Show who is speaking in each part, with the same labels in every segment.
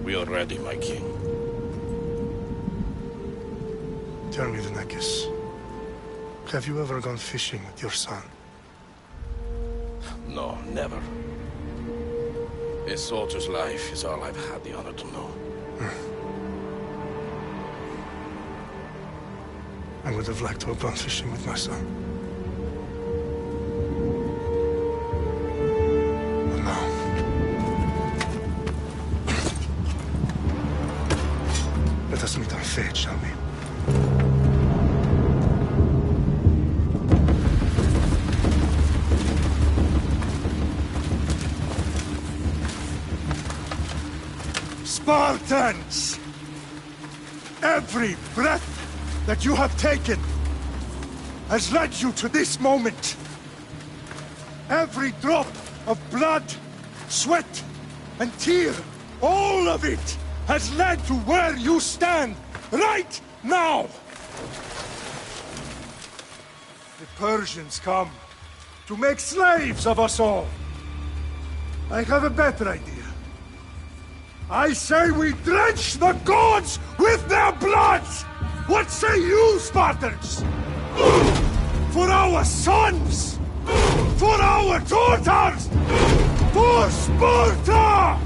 Speaker 1: We are ready, my king.
Speaker 2: Tell me, Venekis, have you ever gone fishing with your son?
Speaker 1: No, never. A soldier's life is all I've had the honor to know.
Speaker 2: I would have liked to have gone fishing with my son. But no. Let us meet on fate, shall we? Spartans! Every breath that you have taken has led you to this moment. Every drop of blood, sweat, and tear, all of it has led to where you stand right now. The Persians come to make slaves of us all. I have a better idea. I say we drench the gods with their bloods! What say you, Spartans? For our sons! For our daughters! For Sparta!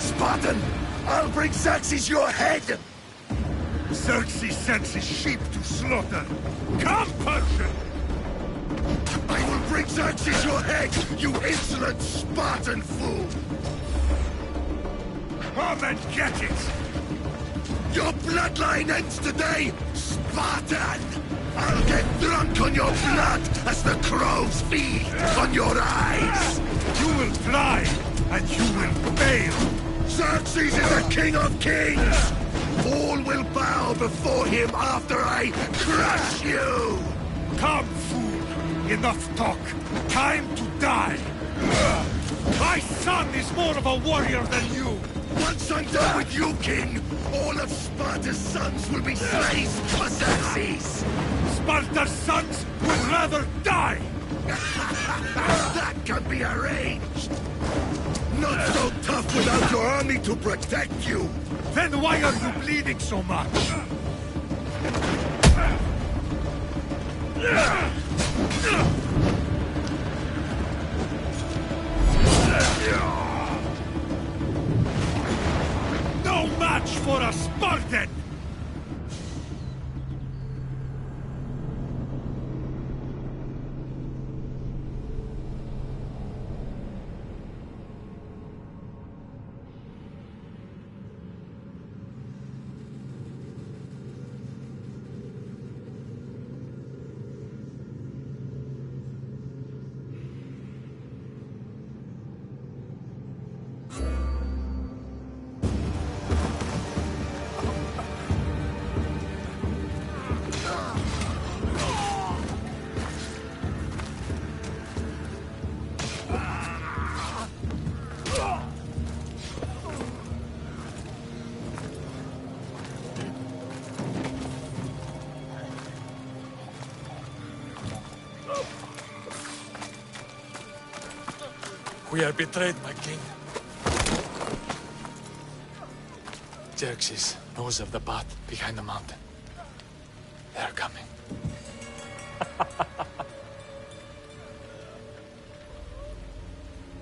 Speaker 3: Spartan! I'll bring Xerxes your head!
Speaker 2: Xerxes sends his sheep to slaughter. Come, Persian!
Speaker 3: I will bring Xerxes your head, you insolent Spartan fool!
Speaker 2: Come and get it!
Speaker 3: Your bloodline ends today, Spartan! I'll get drunk on your blood as the crows feed on your eyes!
Speaker 2: You will fly, and you will fail!
Speaker 3: Xerxes is the king of kings! All will bow before him after I crush you!
Speaker 2: Come, fool! Enough talk! Time to die! My son is more of a warrior than you!
Speaker 3: Once I'm done with you, king, all of Sparta's sons will be slaves for Xerxes!
Speaker 2: Sparta's sons would rather die!
Speaker 3: That can be arranged! Not so tough without your army to protect you!
Speaker 2: Then why are you bleeding so much? No match for a Spartan!
Speaker 4: We are betrayed, my king. Xerxes knows of the path behind the mountain. They are coming.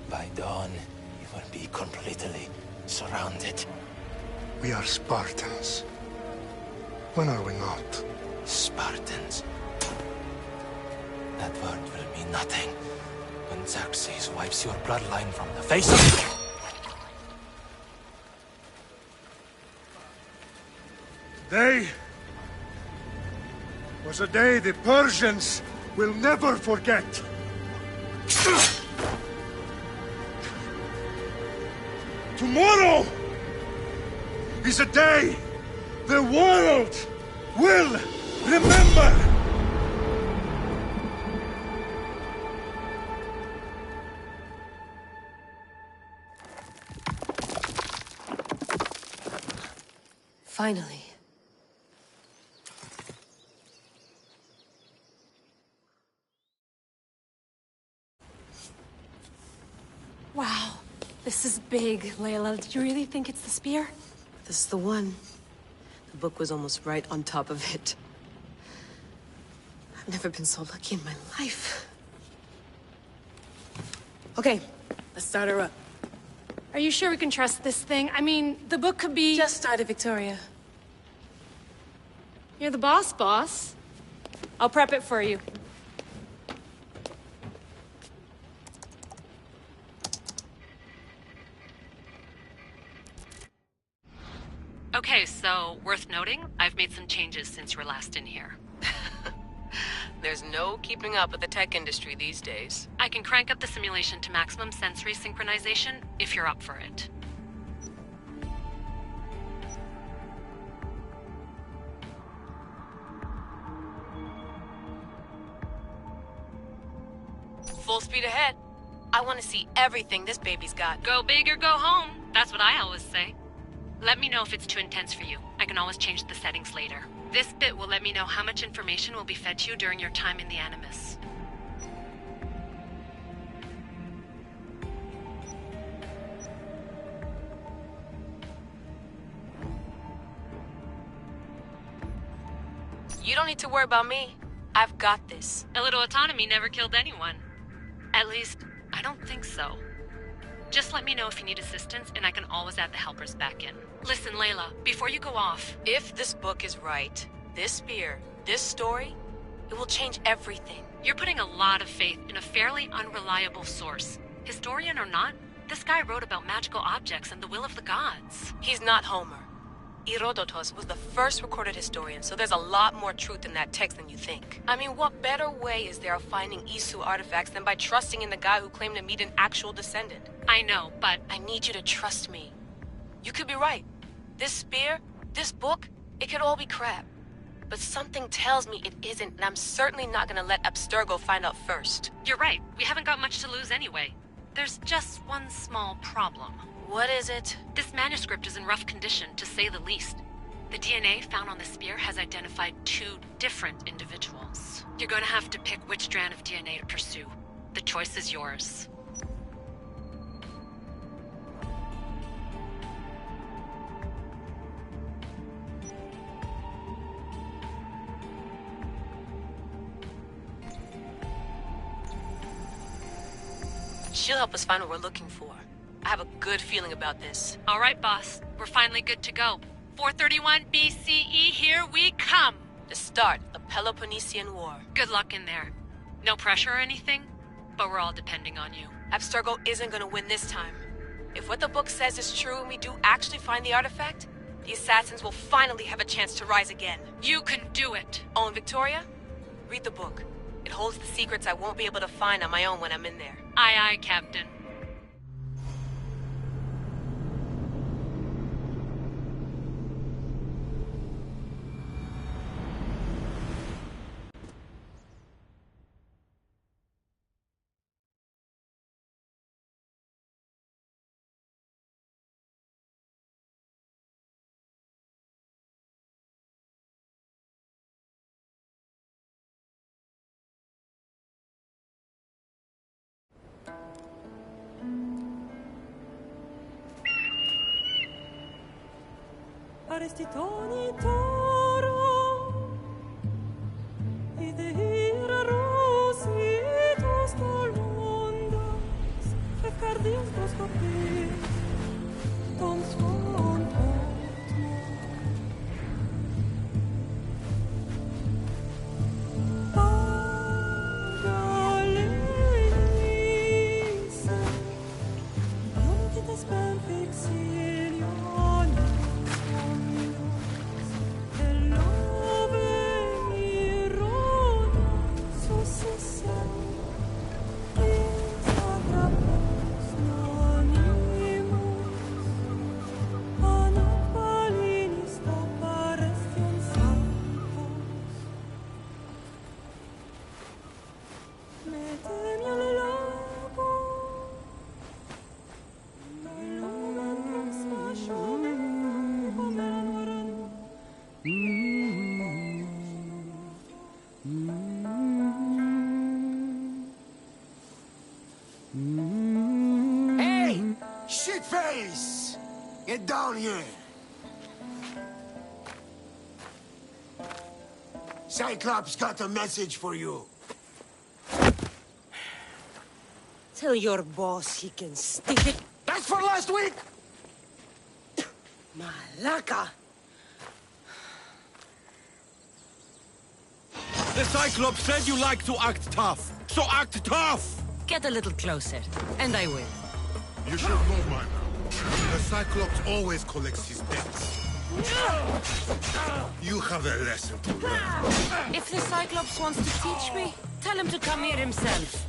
Speaker 5: By dawn, you will be completely surrounded.
Speaker 2: We are Spartans. When are we not?
Speaker 5: Spartans. That word will mean nothing when Xerxes wipes your bloodline from the face of the...
Speaker 2: Today was a day the Persians will never forget. Tomorrow is a day the world will remember.
Speaker 6: Finally.
Speaker 7: Wow, this is big, Layla. Did you really think it's the spear?
Speaker 6: This is the one. The book was almost right on top of it. I've never been so lucky in my life. Okay, let's start her up.
Speaker 7: Are you sure we can trust this thing? I mean, the book could be...
Speaker 6: Just started, Victoria.
Speaker 7: You're the boss, boss. I'll prep it for you.
Speaker 8: So, worth noting, I've made some changes since you were last in here.
Speaker 6: There's no keeping up with the tech industry these days.
Speaker 8: I can crank up the simulation to maximum sensory synchronization if you're up for it.
Speaker 6: Full speed ahead. I want to see everything this baby's got.
Speaker 8: Go big or go home. That's what I always say. Let me know if it's too intense for you. I can always change the settings later. This bit will let me know how much information will be fed to you during your time in the Animus.
Speaker 6: You don't need to worry about me. I've got this.
Speaker 8: A little autonomy never killed anyone. At least, I don't think so. Just let me know if you need assistance, and I can always add the helpers back in. Listen, Layla, before you go off...
Speaker 6: If this book is right, this spear, this story, it will change everything.
Speaker 8: You're putting a lot of faith in a fairly unreliable source. Historian or not, this guy wrote about magical objects and the will of the gods.
Speaker 6: He's not Homer. Herodotus was the first recorded historian, so there's a lot more truth in that text than you think. I mean, what better way is there of finding Isu artifacts than by trusting in the guy who claimed to meet an actual descendant?
Speaker 8: I know, but...
Speaker 6: I need you to trust me. You could be right. This spear, this book, it could all be crap. But something tells me it isn't, and I'm certainly not gonna let Abstergo find out first.
Speaker 8: You're right. We haven't got much to lose anyway. There's just one small problem.
Speaker 6: What is it?
Speaker 8: This manuscript is in rough condition, to say the least. The DNA found on the spear has identified 2 different individuals. You're going to have to pick which strand of DNA to pursue. The choice is yours.
Speaker 6: She'll help us find what we're looking for. I have a good feeling about this.
Speaker 8: All right, boss. We're finally good to go. 431 BCE, here we come!
Speaker 6: The start of the Peloponnesian War.
Speaker 8: Good luck in there. No pressure or anything, but we're all depending on you.
Speaker 6: Abstergo isn't gonna win this time. If what the book says is true and we do actually find the artifact, the assassins will finally have a chance to rise again.
Speaker 8: You can do it!
Speaker 6: Oh, and Victoria? Read the book. It holds the secrets I won't be able to find on my own when I'm in there.
Speaker 8: Aye, aye, Captain.
Speaker 9: Arestitoni toro, idehira rositos colondas, fefcardios proscopir, tom svon
Speaker 3: Hey! Shitface! Get down here! Cyclops got a message for you.
Speaker 10: Tell your boss he can stick it.
Speaker 3: That's for last week!
Speaker 10: Malaka!
Speaker 11: The Cyclops said you like to act tough, so act tough!
Speaker 10: Get a little closer, and I will.
Speaker 12: You should know by now. The Cyclops always collects his debts.
Speaker 3: You have a lesson to learn.
Speaker 10: If the Cyclops wants to teach me, tell him to come here himself.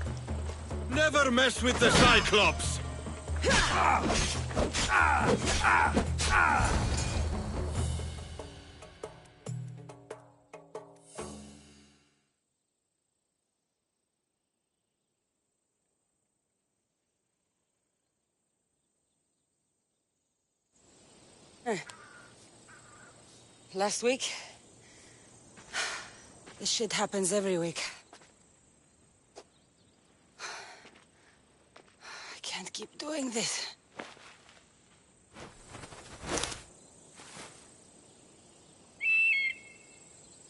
Speaker 11: Never mess with the Cyclops!
Speaker 10: Last week? This shit happens every week. I can't keep doing this.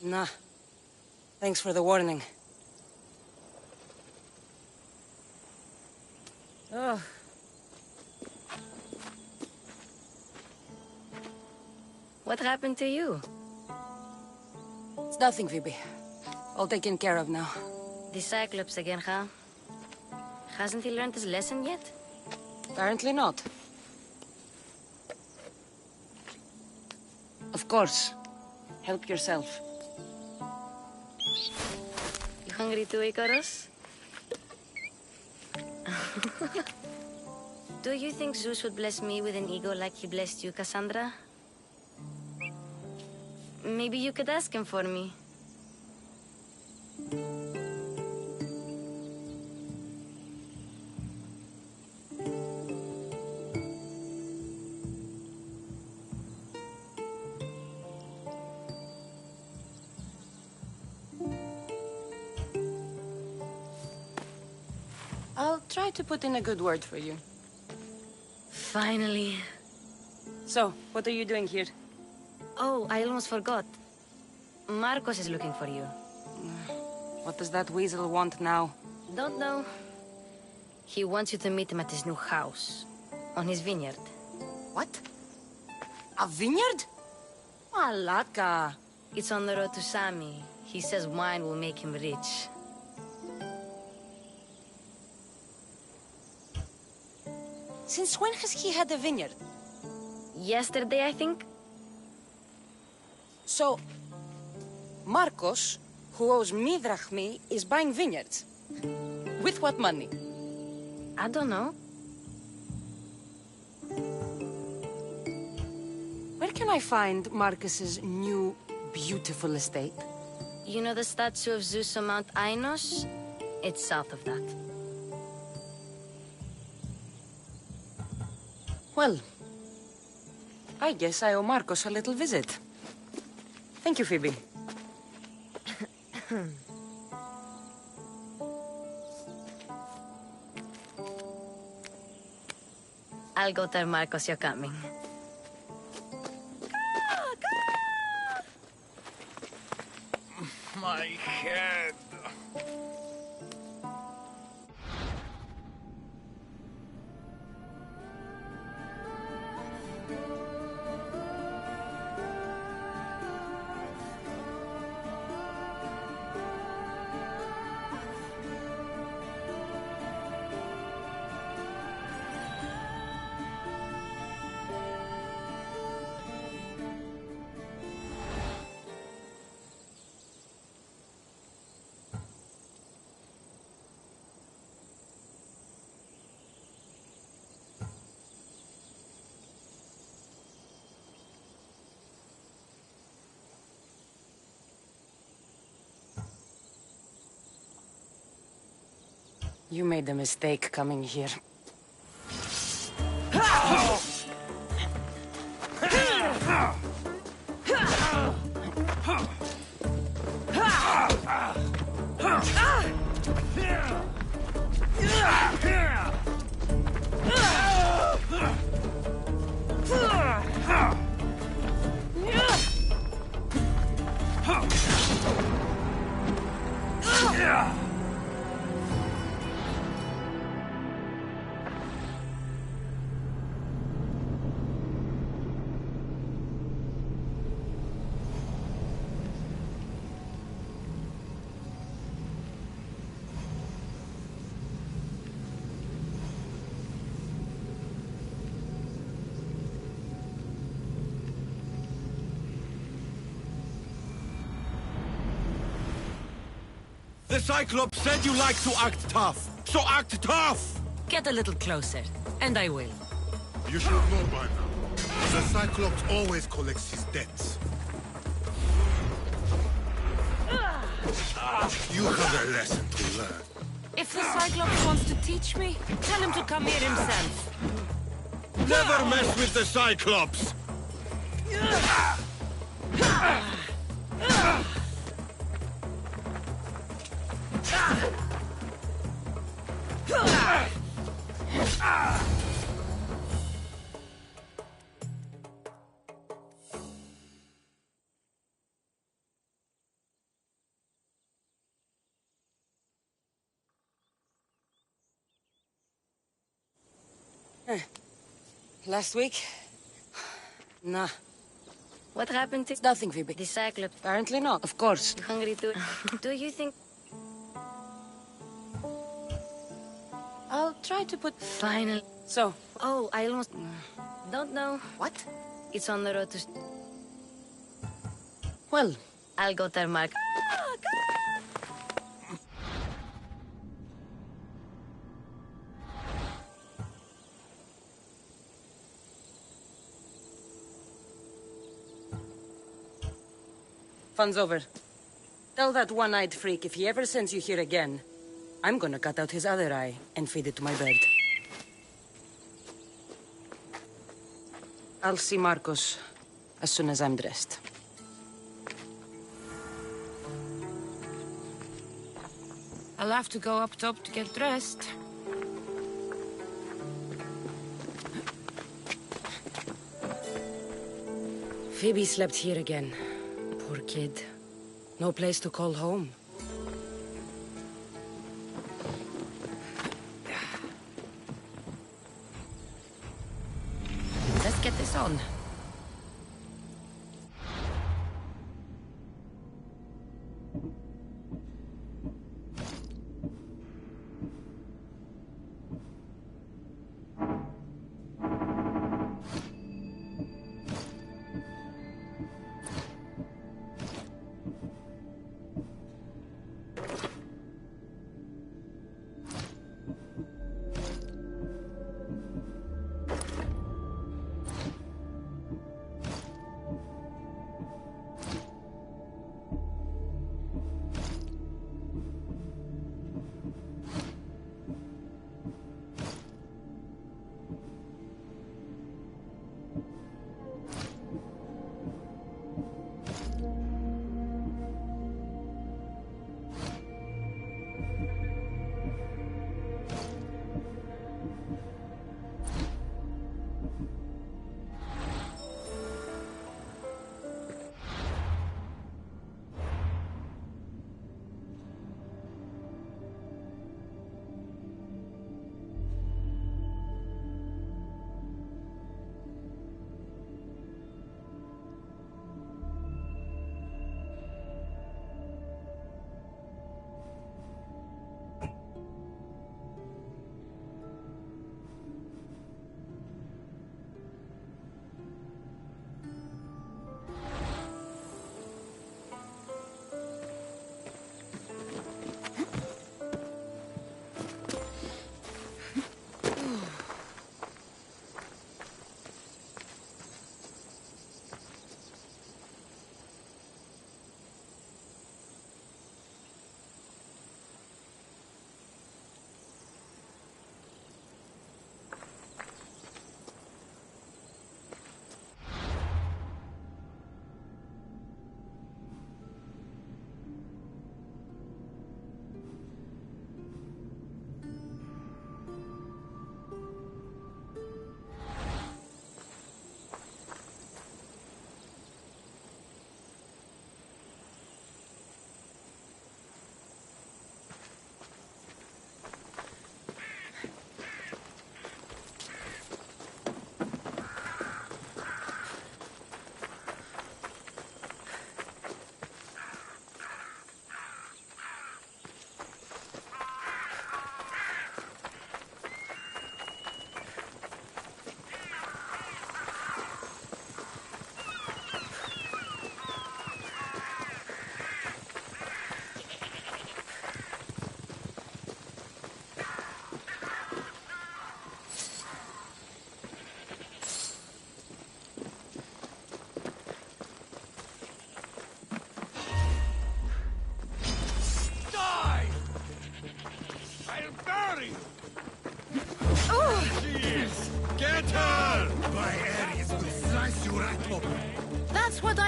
Speaker 10: Nah. Thanks for the warning. Oh.
Speaker 6: What happened to you?
Speaker 10: It's nothing, Phoebe. All taken care of now.
Speaker 6: The Cyclops again, huh? Hasn't he learned his lesson yet?
Speaker 10: Apparently not. Of course. Help yourself.
Speaker 6: You hungry too, Icarus? Do you think Zeus would bless me with an ego like he blessed you, Cassandra? Maybe you could ask him for me.
Speaker 10: I'll try to put in a good word for you.
Speaker 6: Finally.
Speaker 10: So, what are you doing here?
Speaker 6: Oh, I almost forgot. Marcos is looking for you.
Speaker 10: What does that weasel want now?
Speaker 6: Don't know. He wants you to meet him at his new house. On his vineyard.
Speaker 10: What? A vineyard? Malaka.
Speaker 6: It's on the road to Sami. He says wine will make him rich.
Speaker 10: Since when has he had a vineyard?
Speaker 6: Yesterday, I think.
Speaker 10: So, Marcos, who owes me drachmi, is buying vineyards. With what money?
Speaker 6: I don't know.
Speaker 10: Where can I find Marcus's new, beautiful estate?
Speaker 6: You know the statue of Zeus on Mount Ainos? It's south of that.
Speaker 10: Well, I guess I owe Marcos a little visit. Thank you, Phoebe.
Speaker 6: I'll go tell Marcos you're coming.
Speaker 11: My head.
Speaker 10: You made a mistake coming here.
Speaker 11: The Cyclops said you like to act tough. So act tough!
Speaker 10: Get a little closer, and I will.
Speaker 3: You should know by now. The Cyclops always collects his debts. You have a lesson to learn.
Speaker 10: If the Cyclops wants to teach me, tell him to come here himself.
Speaker 11: Never mess with the Cyclops!
Speaker 10: Last week? Nah.
Speaker 12: What happened to
Speaker 10: Nothing, Phoebe.
Speaker 12: the Cyclops?
Speaker 10: Apparently not. Of course.
Speaker 12: You hungry too? Do you think...
Speaker 10: I'll try to put...
Speaker 12: Finally.
Speaker 10: So?
Speaker 12: Oh, I almost... Don't know.
Speaker 10: What?
Speaker 12: It's on the road to...
Speaker 10: Well...
Speaker 12: I'll go tell Mark.
Speaker 10: Fun's over. Tell that one-eyed freak if he ever sends you here again, I'm gonna cut out his other eye and feed it to my bird. I'll see Marcos as soon as I'm dressed.
Speaker 12: I'll have to go up top to get dressed.
Speaker 10: Phoebe slept here again. Poor kid. No place to call home.
Speaker 12: Let's get this on.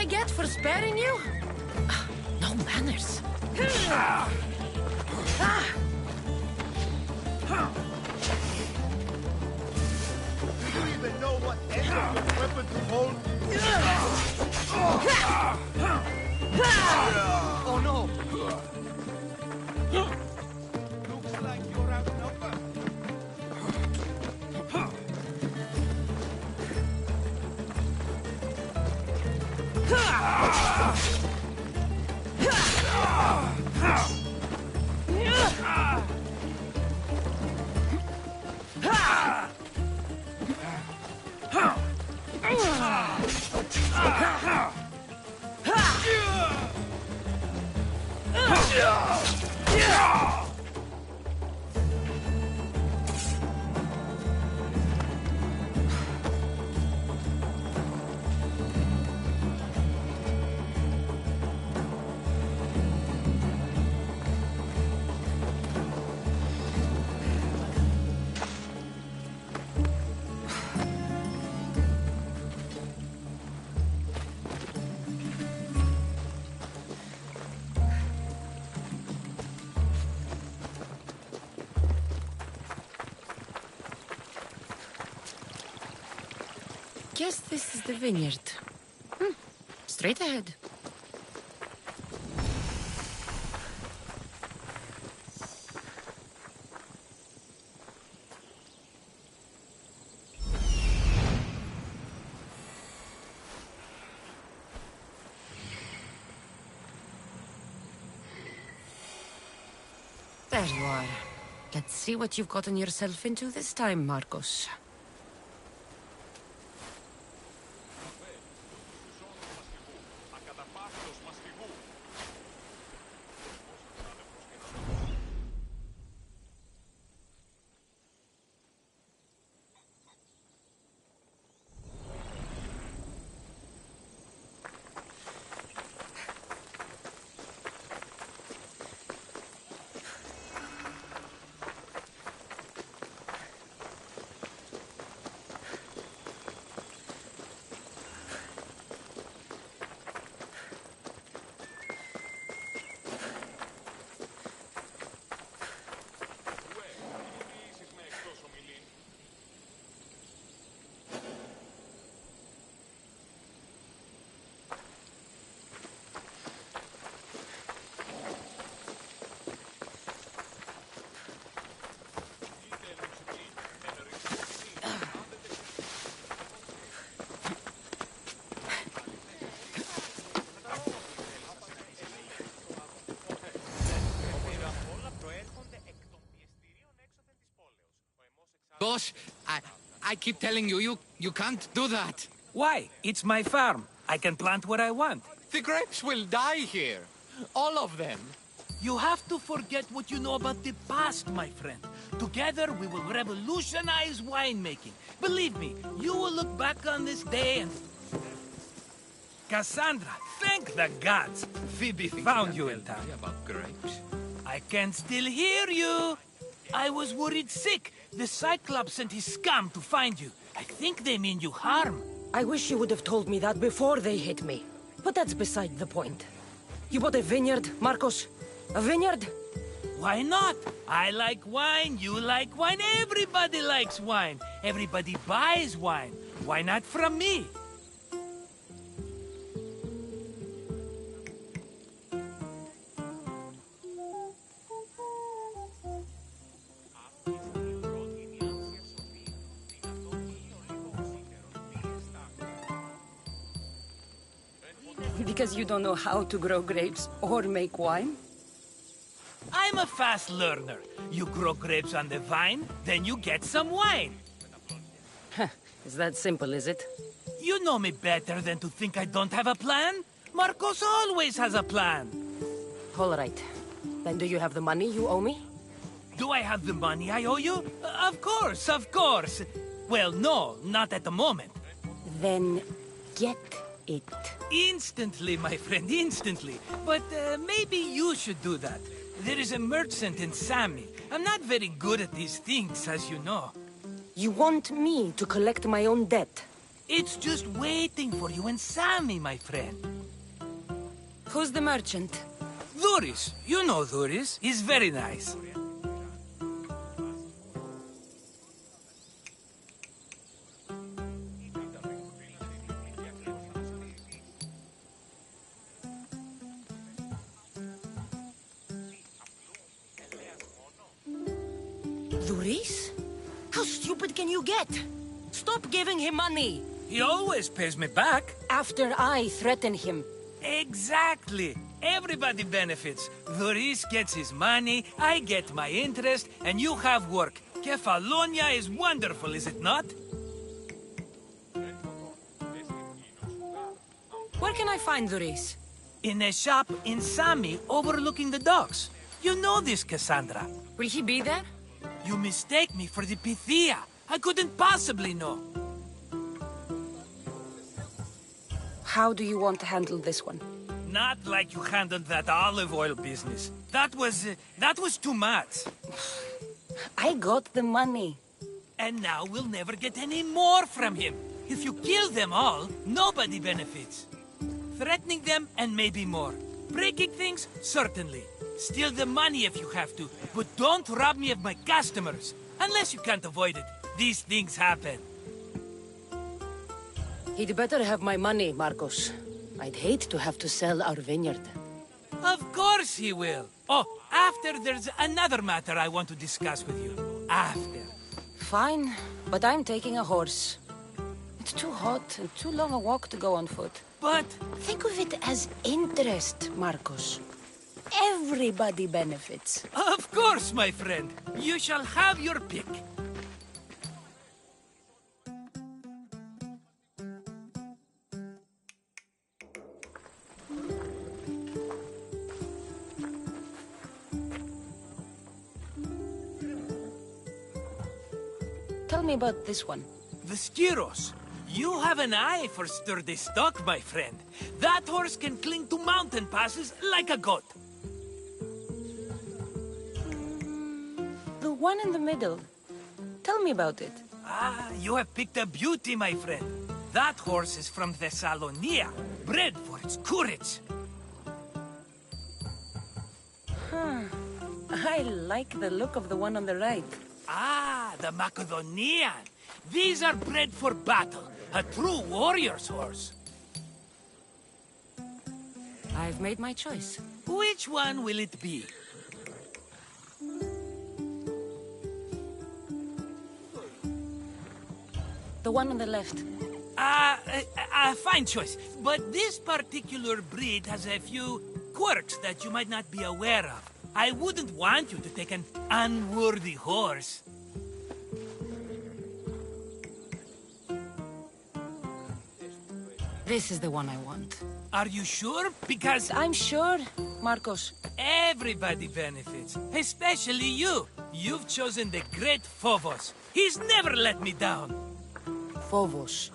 Speaker 12: I get for sparing you? No manners.
Speaker 3: Do you even know what end of your weapon to hold? Oh no! Looks like you're outnumbered.
Speaker 12: Guess this is the vineyard. Straight ahead. There you are. Let's see what you've gotten yourself into this time, Marcos.
Speaker 11: Boss, I keep telling you, you can't do that.
Speaker 13: Why? It's my farm. I can plant what I want.
Speaker 11: The grapes will die here. All of them.
Speaker 13: You have to forget what you know about the past, my friend. Together, we will revolutionize winemaking. Believe me, you will look back on this day and... Cassandra, thank the gods! Phoebe found you in time.
Speaker 11: About grapes.
Speaker 13: I can still hear you! I was worried sick. The Cyclops sent his scum to find you. I think they mean you harm.
Speaker 10: I wish you would have told me that before they hit me. But that's beside the point. You bought a vineyard, Marcos? A vineyard?
Speaker 13: Why not? I like wine, you like wine, everybody likes wine. Everybody buys wine. Why not from me?
Speaker 10: Because you don't know how to grow grapes or make wine?
Speaker 13: I'm a fast learner. You grow grapes on the vine, then you get some wine.
Speaker 10: Is that simple, is it?
Speaker 13: You know me better than to think I don't have a plan. Marcos always has a plan.
Speaker 10: All right. Then do you have the money you owe me?
Speaker 13: Do I have the money I owe you? Of course, of course. Well, no, not at the moment.
Speaker 10: Then get it.
Speaker 13: Instantly, my friend, instantly. But maybe you should do that. There is a merchant in Sami. I'm not very good at these things, as you know.
Speaker 10: You want me to collect my own debt?
Speaker 13: It's just waiting for you in Sami, my friend.
Speaker 10: Who's the merchant?
Speaker 13: Dhuris. You know Dhuris. He's very nice.
Speaker 10: Dhuris? How stupid can you get? Stop giving him money!
Speaker 13: He always pays me back.
Speaker 10: After I threaten him.
Speaker 13: Exactly. Everybody benefits. Dhuris gets his money, I get my interest, and you have work. Kefalonia is wonderful, is it not?
Speaker 10: Where can I find Dhuris?
Speaker 13: In a shop in Sami, overlooking the docks. You know this, Cassandra.
Speaker 10: Will he be there?
Speaker 13: You mistake me for the Pythia. I couldn't possibly know.
Speaker 10: How do you want to handle this one?
Speaker 13: Not like you handled that olive oil business. That was too much.
Speaker 10: I got the money.
Speaker 13: And now we'll never get any more from him. If you kill them all, nobody benefits. Threatening them, and maybe more. Breaking things, certainly. Steal the money if you have to, but don't rob me of my customers. Unless you can't avoid it. These things happen.
Speaker 10: He'd better have my money, Marcos. I'd hate to have to sell our vineyard.
Speaker 13: Of course he will. Oh, after there's another matter I want to discuss with you. After.
Speaker 10: Fine, but I'm taking a horse. It's too hot and too long a walk to go on foot.
Speaker 13: But...
Speaker 10: think of it as interest, Marcos. Everybody benefits.
Speaker 13: Of course, my friend. You shall have your pick.
Speaker 10: Tell me about this one.
Speaker 13: The Skiros. You have an eye for sturdy stock, my friend. That horse can cling to mountain passes like a goat.
Speaker 10: The one in the middle. Tell me about it.
Speaker 13: Ah, you have picked a beauty, my friend. That horse is from Thessalonia, bred for its courage.
Speaker 10: Huh. I like the look of the one on the right.
Speaker 13: Ah, the Macedonian. These are bred for battle. A true warrior's horse.
Speaker 10: I've made my choice.
Speaker 13: Which one will it be?
Speaker 10: The one on the left.
Speaker 13: Fine choice. But this particular breed has a few quirks that you might not be aware of. I wouldn't want you to take an unworthy horse.
Speaker 10: This is the one I want.
Speaker 13: Are you sure? Because...
Speaker 10: I'm sure, Marcos.
Speaker 13: Everybody benefits. Especially you. You've chosen the great Phobos. He's never let me down.
Speaker 10: Phobos.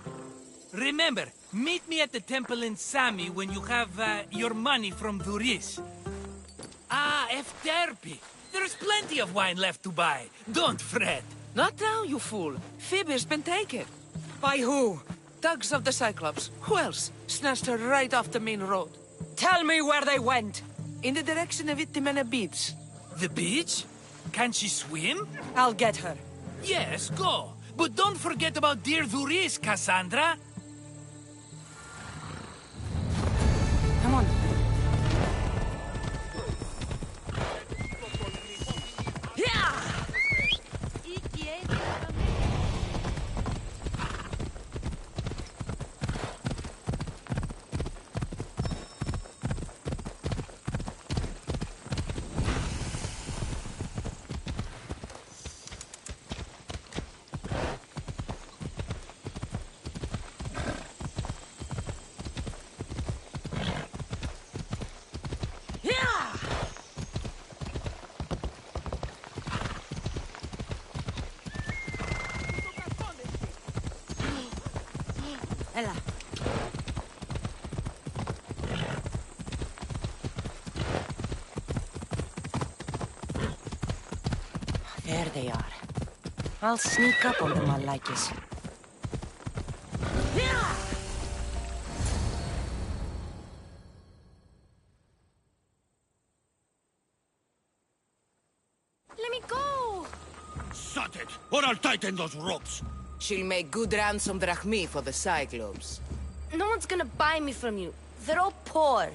Speaker 13: Remember, meet me at the temple in Sami when you have your money from Dhuris. Ah, Efterpi. There's plenty of wine left to buy. Don't fret.
Speaker 14: Not now, you fool. Phoebe's been taken.
Speaker 10: By who?
Speaker 14: Thugs of the Cyclops. Who else? Snatched her right off the main road.
Speaker 10: Tell me where they went.
Speaker 14: In the direction of Itimena Beach.
Speaker 13: The beach? Can she swim?
Speaker 10: I'll get her.
Speaker 13: Yes, go. But don't forget about dear Dhuris, Cassandra.
Speaker 10: Come on. Ella. There they are. I'll sneak up on them, Malakis.
Speaker 15: let me go!
Speaker 11: Shut it, or I'll tighten those ropes.
Speaker 14: She'll make good ransom drachmi for the Cyclops.
Speaker 15: No one's gonna buy me from you. They're all poor.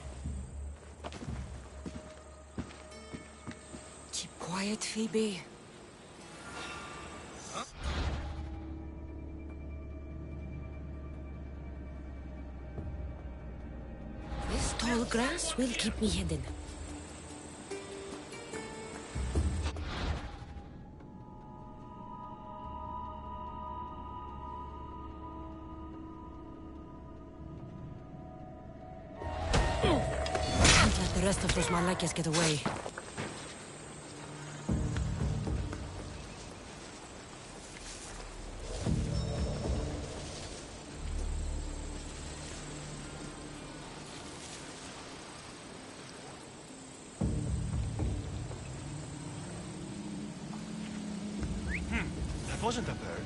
Speaker 10: Keep quiet, Phoebe. This tall grass will keep me hidden. Can't let the rest of those Malakas get away.
Speaker 2: That wasn't a bird.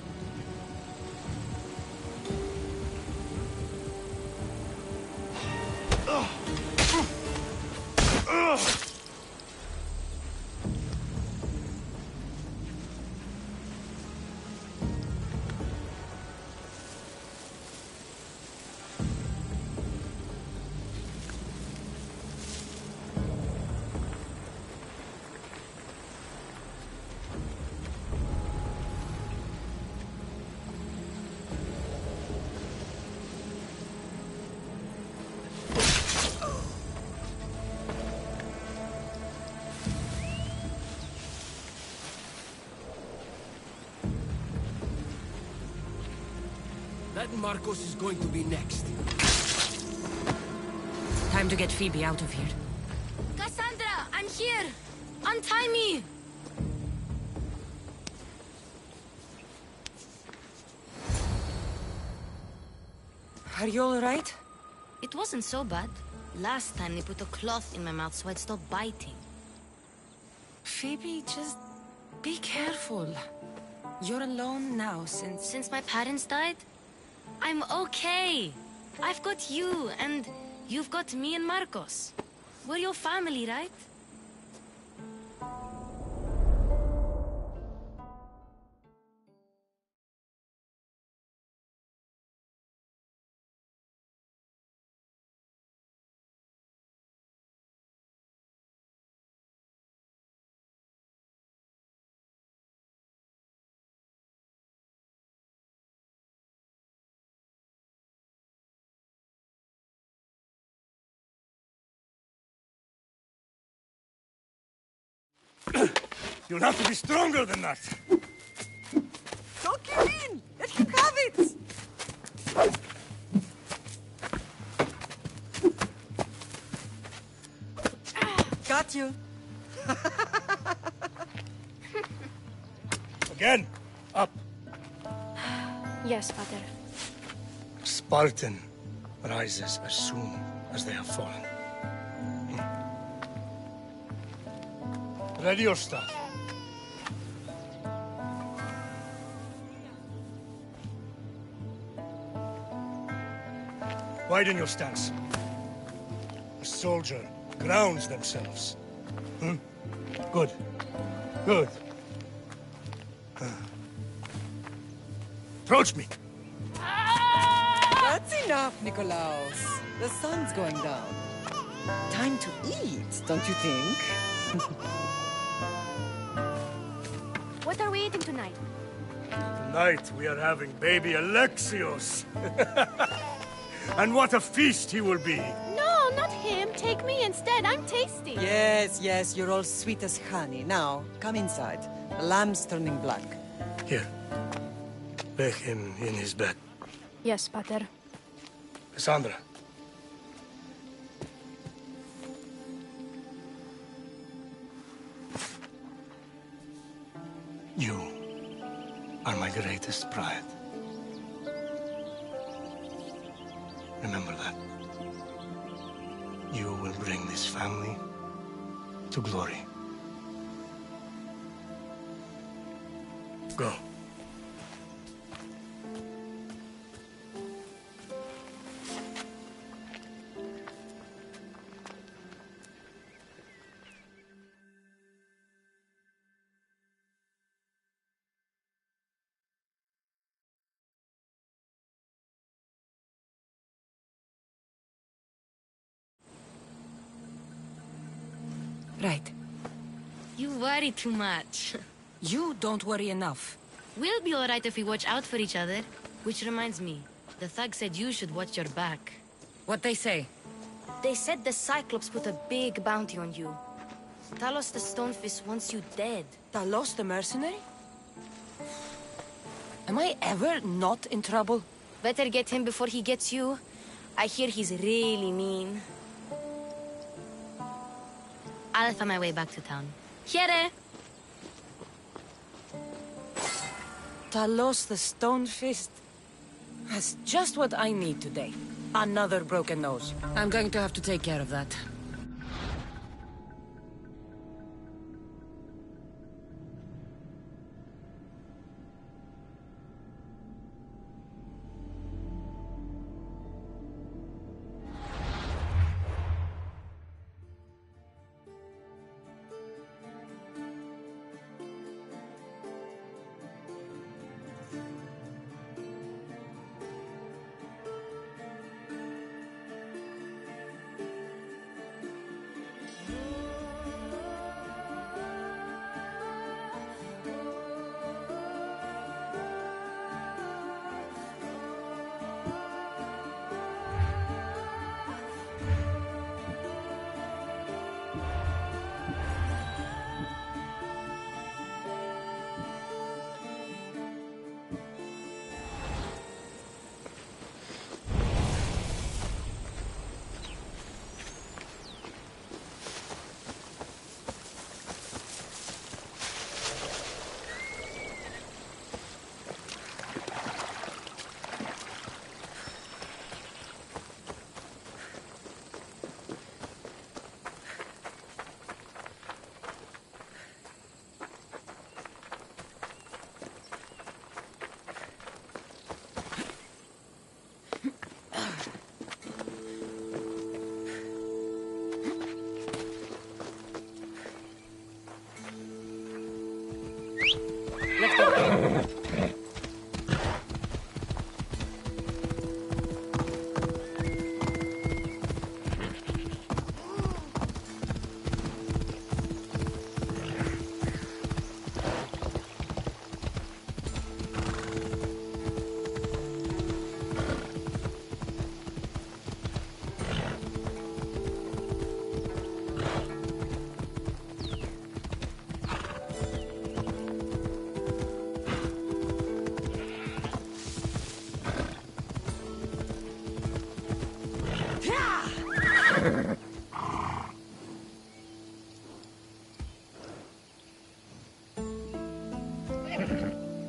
Speaker 11: That Marcos is going to be next.
Speaker 10: Time to get Phoebe out of here.
Speaker 15: Cassandra, I'm here! Untie me!
Speaker 10: Are you all right?
Speaker 15: It wasn't so bad. Last time they put a cloth in my mouth so I'd stop biting.
Speaker 10: Phoebe, just be careful. You're alone now
Speaker 15: Since my parents died? I'm okay. I've got you, and you've got me and Marcos. We're your family, right?
Speaker 2: You'll have to be stronger than that.
Speaker 9: Don't give in! Let him have it! Got you.
Speaker 2: Again, up.
Speaker 7: Yes, Father.
Speaker 2: Spartan rises as soon as they have fallen. Ready your staff. Widen your stance. A soldier grounds themselves. Good. Good. Approach me.
Speaker 9: That's enough, Nikolaos. The sun's going down. Time to eat, don't you think?
Speaker 7: What are we eating tonight?
Speaker 2: Tonight we are having baby Alexios. And what a feast he will be.
Speaker 7: No, not him. Take me instead. I'm tasty.
Speaker 9: Yes, yes, you're all sweet as honey. Now, come inside. The lamb's turning black.
Speaker 2: Here. Lay him in his bed.
Speaker 7: Yes, Pater.
Speaker 2: Cassandra. You are my greatest pride. Remember that. You will bring this family to glory. Go.
Speaker 10: Right.
Speaker 15: You worry too much.
Speaker 10: You don't worry enough.
Speaker 15: We'll be alright if we watch out for each other. Which reminds me, the thug said you should watch your back.
Speaker 10: What they say?
Speaker 15: They said the Cyclops put a big bounty on you. Talos the Stonefist wants you dead.
Speaker 10: Talos the mercenary? Am I ever not in trouble?
Speaker 15: Better get him before he gets you. I hear he's really mean. I'll find my way back to town. Here!
Speaker 10: Talos the Stonefist has just what I need today. Another broken nose. I'm going to have to take care of that.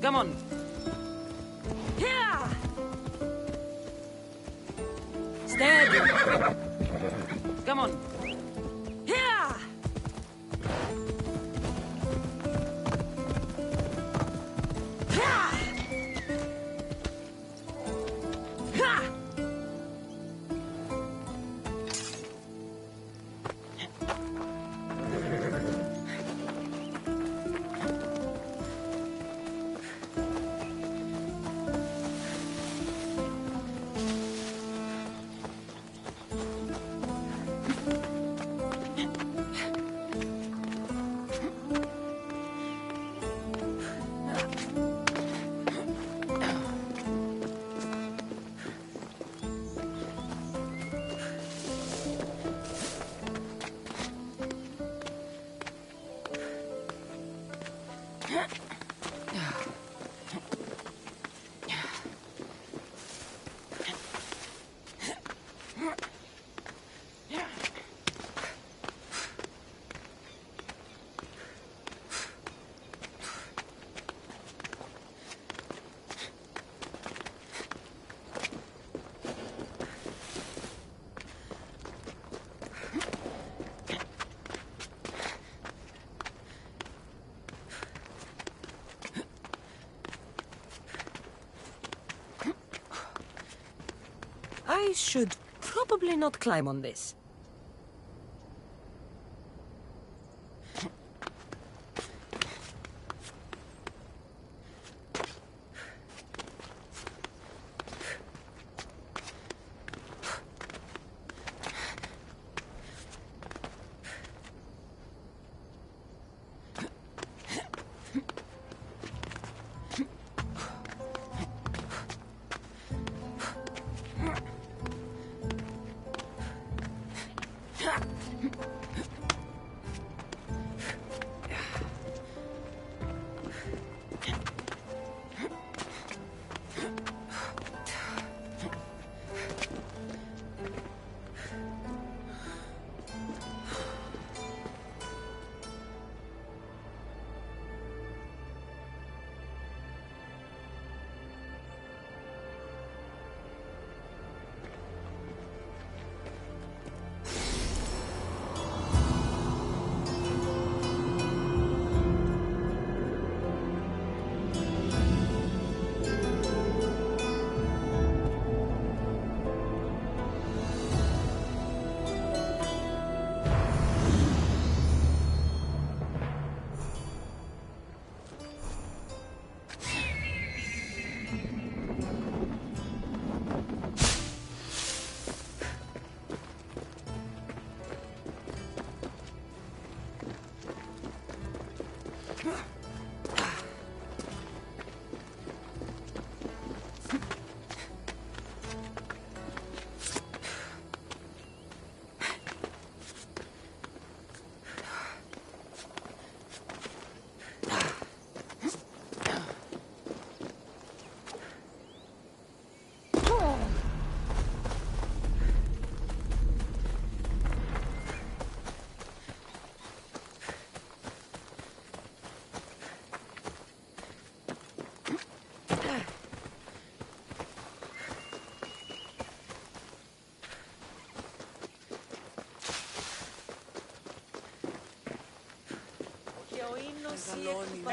Speaker 10: Come on. Yeah. Steady. Come on. Yeah. Yeah. Ha. I should probably not climb on this.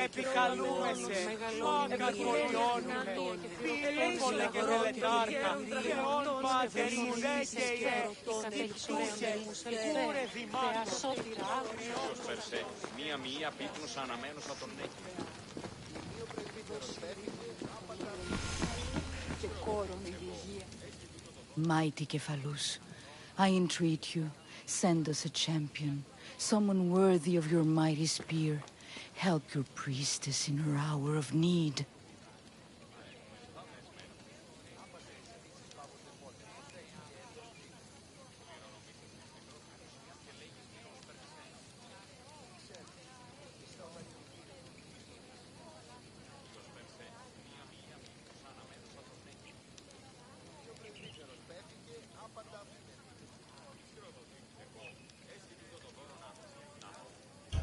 Speaker 13: Επικαλούμεσαι, κατολιώνουμε, φίλοι και τελετάρκα, Θεόν Πάτερ Ιουδέ και Ιερευτούσες, κούρε δημάτων,
Speaker 16: Κύριος Περσέ, μία-μία πύκνους αναμένουσα τον νέκη.
Speaker 17: Mighty Kephalus, I entreat you, send us a champion, someone worthy of your mighty spear. Help your priestess in her hour of need.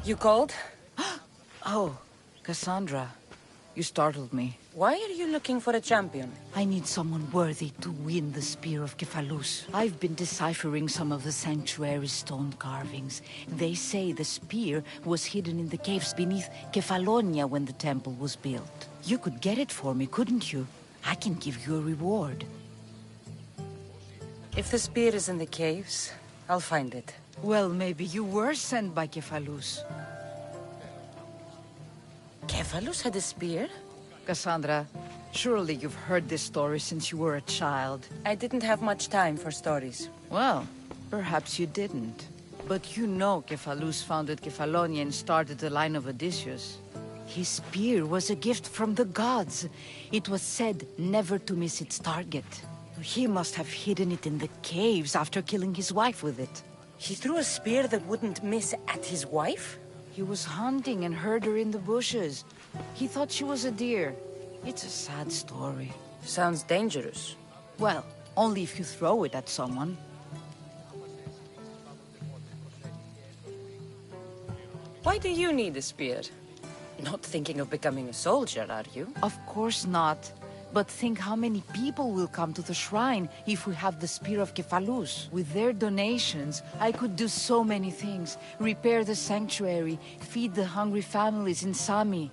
Speaker 10: You called?
Speaker 17: Oh, Cassandra. You startled me.
Speaker 10: Why are you looking for a champion?
Speaker 17: I need someone worthy to win the Spear of Kephalus. I've been deciphering some of the sanctuary's stone carvings. They say the spear was hidden in the caves beneath Kefalonia when the temple was built. You could get it for me, couldn't you? I can give you a reward.
Speaker 10: If the spear is in the caves, I'll find it.
Speaker 17: Well, maybe you were sent by Kephalus.
Speaker 10: Kephalus had a spear?
Speaker 17: Cassandra, surely you've heard this story since you were a child.
Speaker 10: I didn't have much time for stories.
Speaker 17: Well, perhaps you didn't. But you know Kephalus founded Kefalonia and started the line of Odysseus. His spear was a gift from the gods. It was said never to miss its target. He must have hidden it in the caves after killing his wife with it.
Speaker 10: He threw a spear that wouldn't miss at his wife?
Speaker 17: He was hunting and heard her in the bushes. He thought she was a deer. It's a sad story.
Speaker 10: Sounds dangerous.
Speaker 17: Well, only if you throw it at someone.
Speaker 10: Why do you need a spear? Not thinking of becoming a soldier, are you?
Speaker 17: Of course not. But think how many people will come to the shrine if we have the Spear of Kephalus. With their donations, I could do so many things. Repair the sanctuary, feed the hungry families in Sami.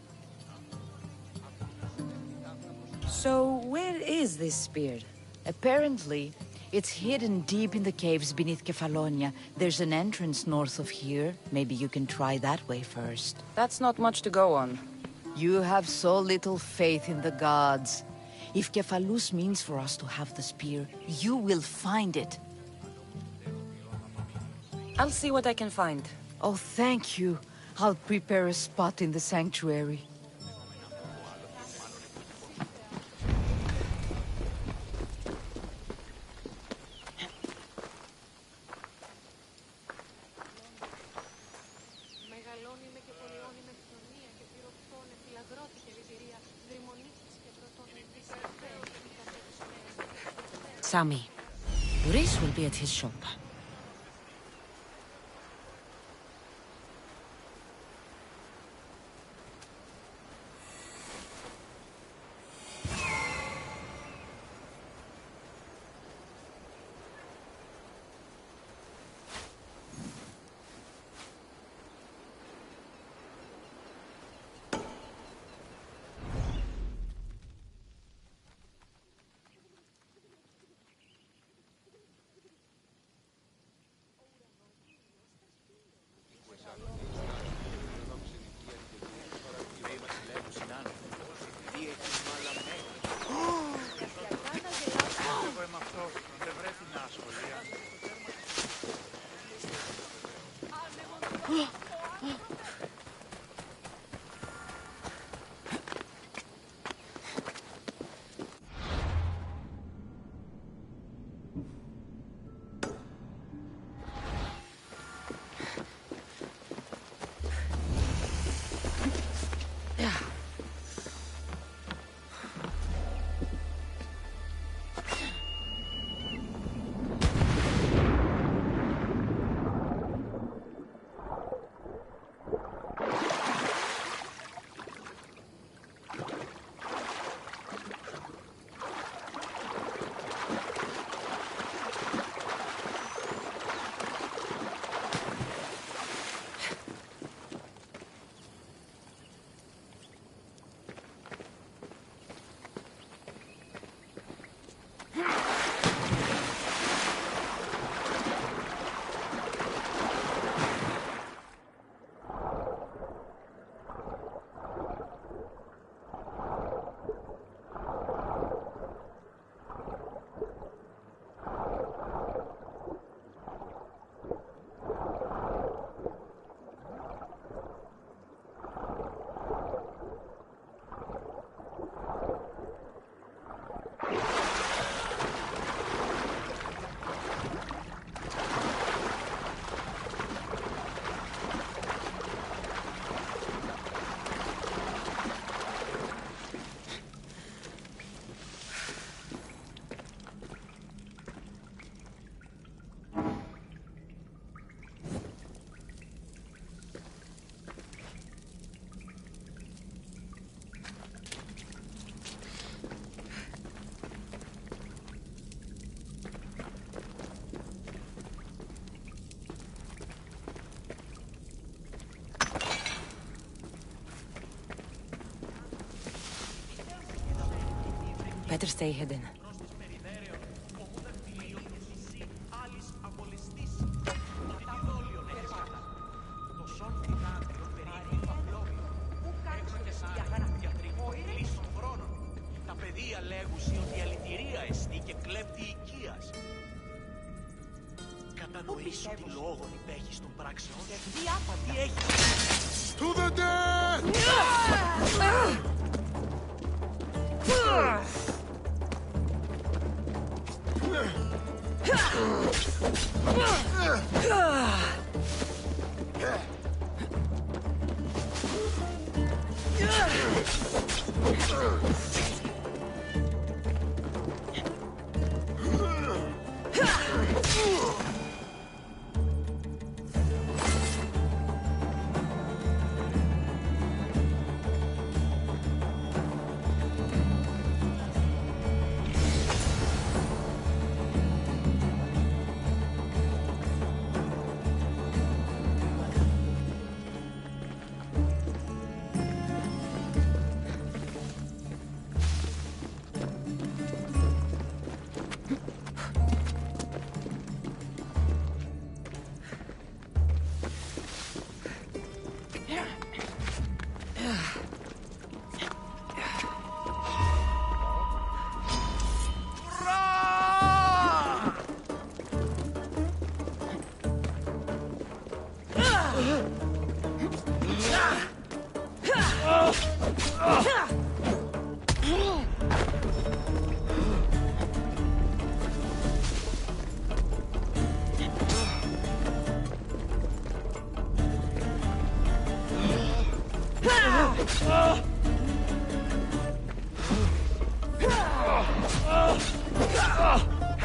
Speaker 10: So, where is this spear?
Speaker 17: Apparently, it's hidden deep in the caves beneath Kefalonia. There's an entrance north of here. Maybe you can try that way first.
Speaker 10: That's not much to go on.
Speaker 17: You have so little faith in the gods. If Kephalus means for us to have the spear, you will find it.
Speaker 10: I'll see what I can find.
Speaker 17: Oh, thank you. I'll prepare a spot in the sanctuary.
Speaker 12: Sami, Boris will be at his shop.
Speaker 10: Better stay hidden.
Speaker 18: Τα παιδεία λέγουσι ότι η αλητηρία εστί και κλέπτη οικίας. Κατανοήσου τι λόγον υπέχεις των πράξεων και τι άπατη έχεις.
Speaker 3: To the death!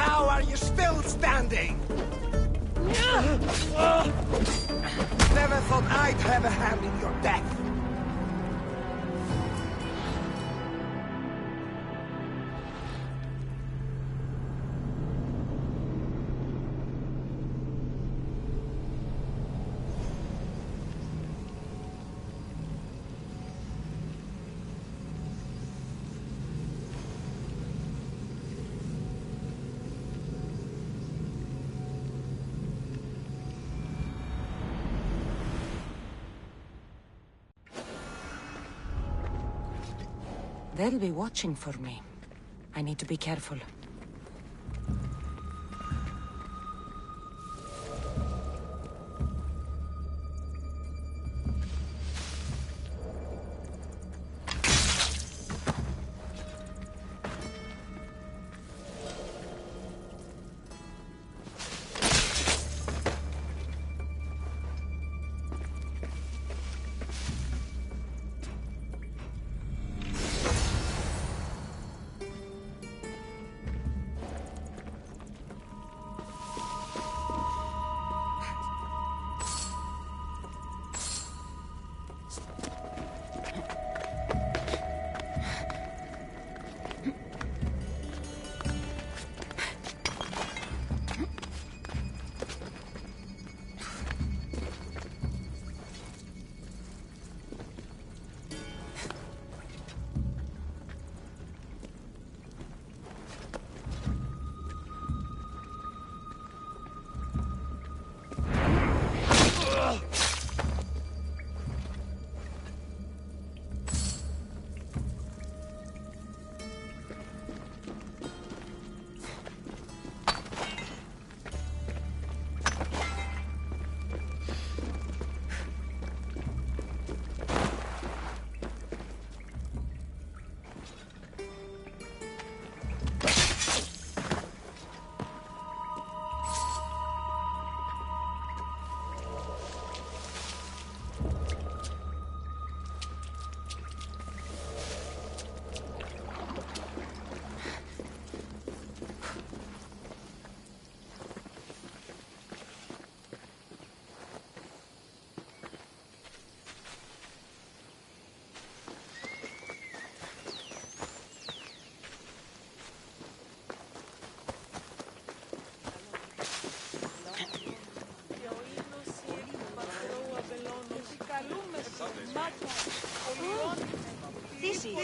Speaker 14: How are you still standing? Never thought I'd have a hand in your death.
Speaker 10: They'll be watching for me. I need to be careful.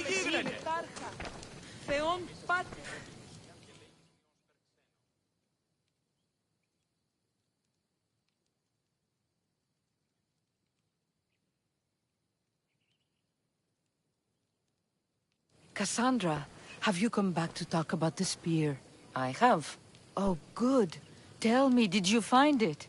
Speaker 19: Τι γίνεται?
Speaker 9: Θεόν Πάτερ.
Speaker 17: Cassandra, have you come back to talk about the spear?
Speaker 10: I have.
Speaker 17: Oh, good. Tell me, did you find it?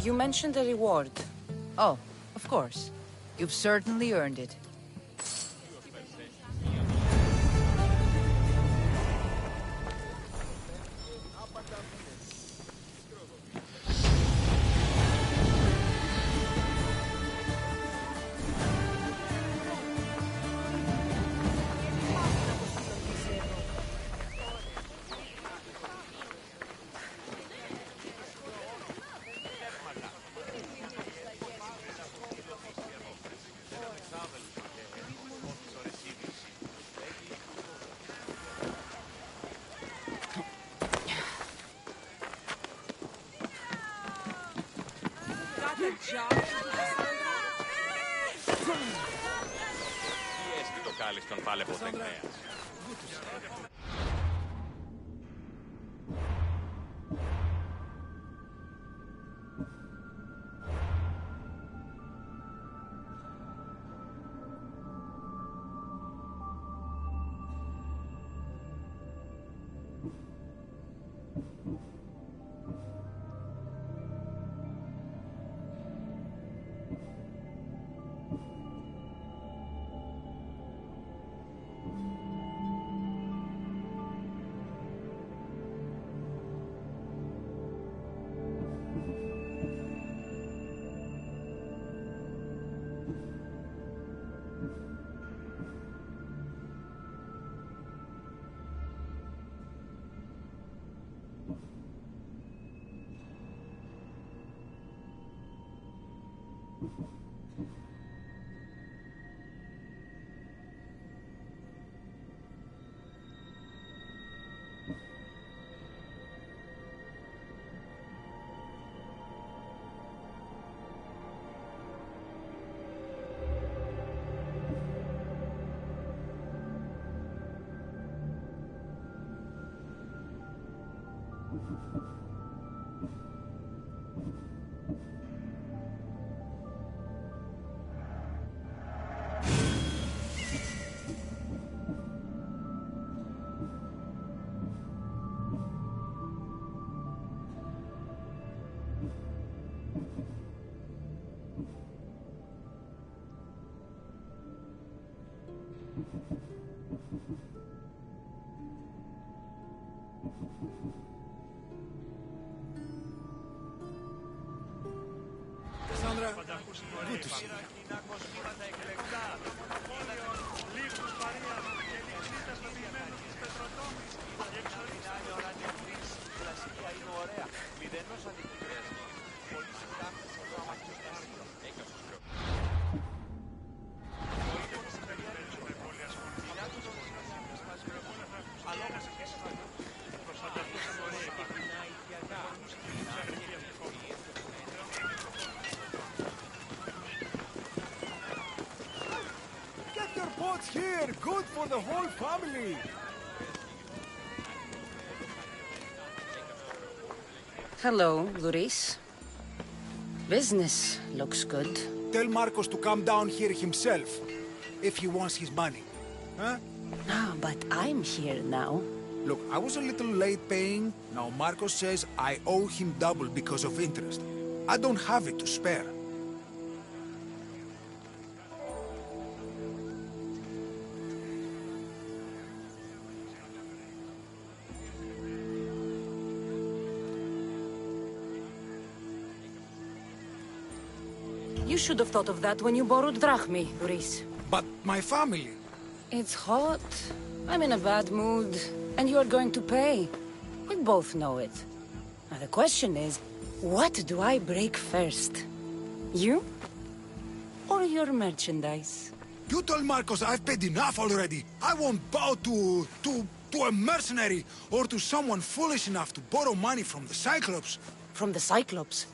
Speaker 10: You mentioned a reward.
Speaker 17: Oh, of course. You've certainly earned it.
Speaker 16: Τι έστι το κάλλις τον πάλε ποτέ κρέας.
Speaker 2: Cassandra, good to see you.
Speaker 19: What's here? Good for the whole family.
Speaker 10: Hello, Luis. Business looks good.
Speaker 19: Tell Marcos to come down here himself, if he wants his money. Huh?
Speaker 10: Ah, but I'm here now.
Speaker 19: Look, I was a little late paying. Now Marcos says I owe him double because of interest. I don't have it to spare.
Speaker 10: You should have thought of that when you borrowed drachmi, Luis.
Speaker 19: But my family...
Speaker 10: It's hot. I'm in a bad mood. And you're going to pay. We both know it. Now the question is, what do I break first? You? Or your merchandise?
Speaker 19: You told Marcos I've paid enough already. I won't bow to To a mercenary, or to someone foolish enough to borrow money from the Cyclops.
Speaker 10: From the Cyclops?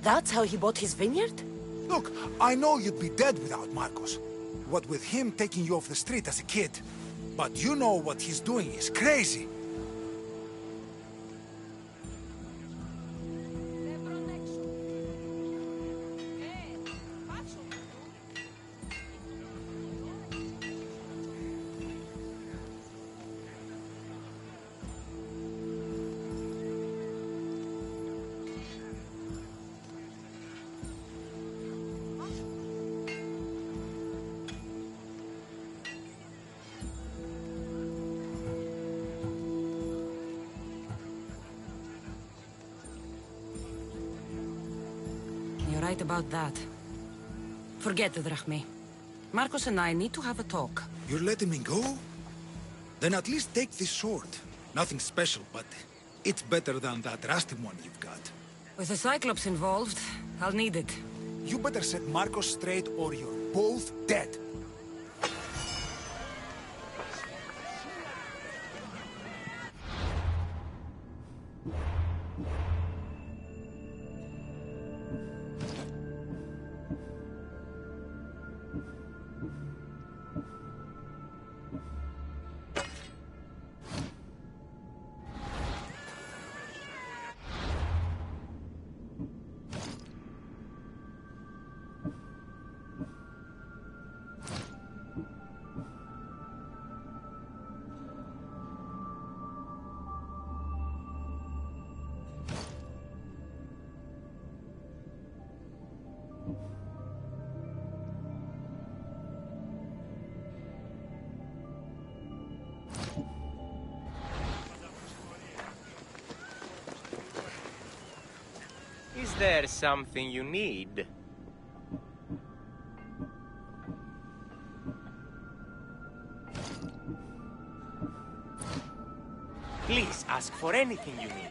Speaker 10: That's how he bought his vineyard?
Speaker 19: Look, I know you'd be dead without Marcos. What with him taking you off the street as a kid. But you know what he's doing is crazy.
Speaker 10: You're right about that. Forget the drachmae. Marcos and I need to have a talk.
Speaker 19: You're letting me go? Then at least take this sword. Nothing special, but it's better than that rusty one you've got.
Speaker 10: With the Cyclops involved, I'll need it.
Speaker 19: You better set Marcos straight or you're both dead.
Speaker 18: Is there something you need? Please ask for anything you need.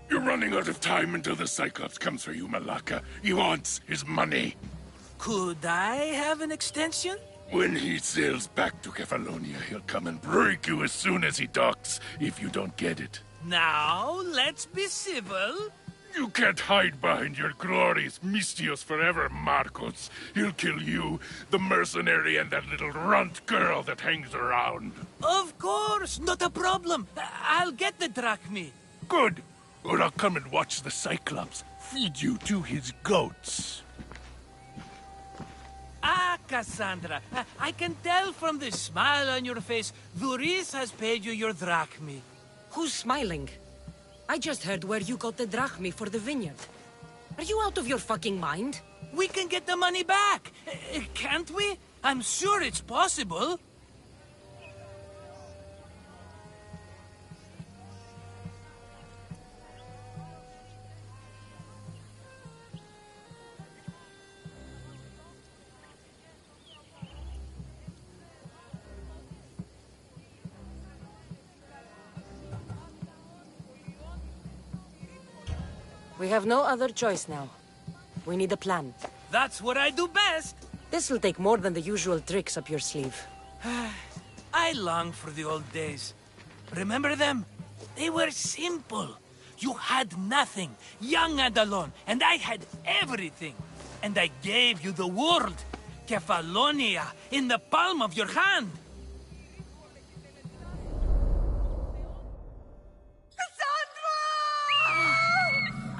Speaker 1: You're running out of time until the Cyclops comes for you, Malaka. He wants his money.
Speaker 13: Could I have an extension?
Speaker 1: When he sails back to Kefalonia, he'll come and break you as soon as he docks, if you don't get it.
Speaker 13: Now, let's be civil.
Speaker 1: You can't hide behind your glorious Mistios forever, Marcos. He'll kill you, the mercenary, and that little runt girl that hangs around.
Speaker 13: Of course, not a problem. I'll get the drachmi.
Speaker 1: Good. Or I'll come and watch the Cyclops feed you to his goats.
Speaker 13: Ah, Cassandra, I can tell from the smile on your face, Duris has paid you your drachmi.
Speaker 12: Who's smiling? I just heard where you got the drachmi for the vineyard. Are you out of your fucking mind?
Speaker 13: We can get the money back, can't we? I'm sure it's possible.
Speaker 12: We have no other choice now. We need a plan.
Speaker 13: That's what I do best.
Speaker 12: This'll take more than the usual tricks up your sleeve.
Speaker 13: I long for the old days. Remember them? They were simple. You had nothing, young and alone, and I had everything. And I gave you the world, Kefalonia, in the palm of your hand.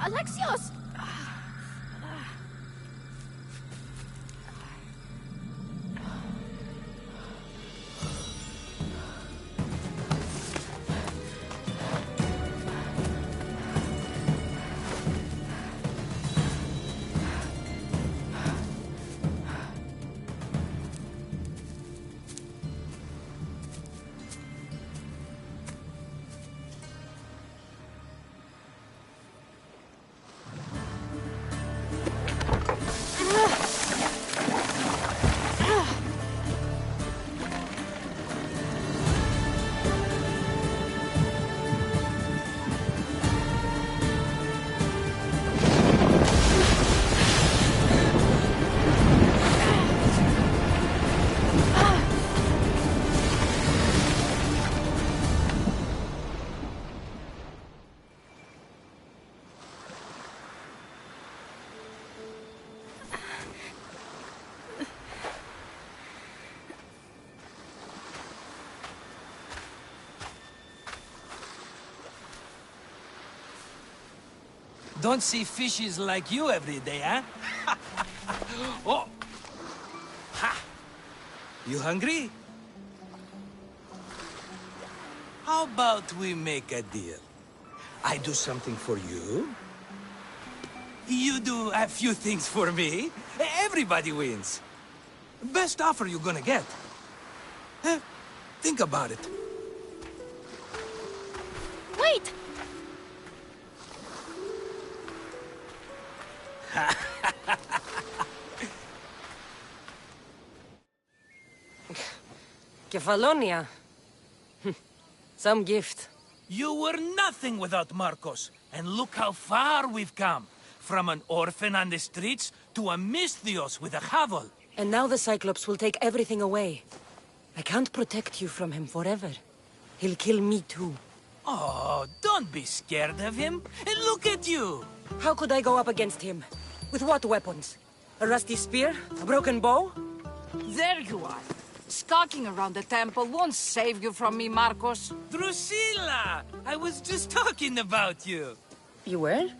Speaker 15: Alexios!
Speaker 13: Don't see fishes like you every day, huh? Oh! Ha! You hungry? How about we make a deal? I do something for you. You do a few things for me. Everybody wins. Best offer you're gonna get. Think about it.
Speaker 15: Wait!
Speaker 12: Kefalonia. Some gift.
Speaker 13: You were nothing without Marcos, and look how far we've come. From an orphan on the streets to a Mistios with a hovel.
Speaker 12: And now the Cyclops will take everything away. I can't protect you from him forever. He'll kill me too.
Speaker 13: Oh, don't be scared of him. And look at you.
Speaker 12: How could I go up against him? With what weapons? A rusty spear? A broken bow?
Speaker 9: There you are. Skulking around the temple won't save you from me, Marcos.
Speaker 13: Drusilla! I was just talking about you.
Speaker 12: You were?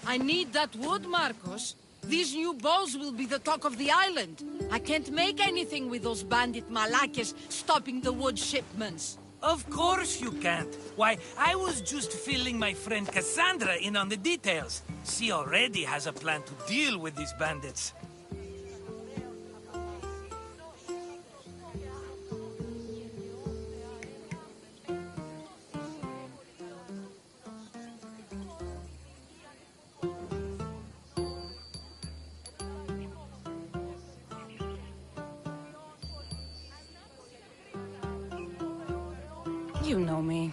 Speaker 9: I need that wood, Marcos. These new bows will be the talk of the island. I can't make anything with those bandit Malakes stopping the wood shipments.
Speaker 13: Of course you can't. Why, I was just filling my friend Cassandra in on the details. She already has a plan to deal with these bandits.
Speaker 12: You know me.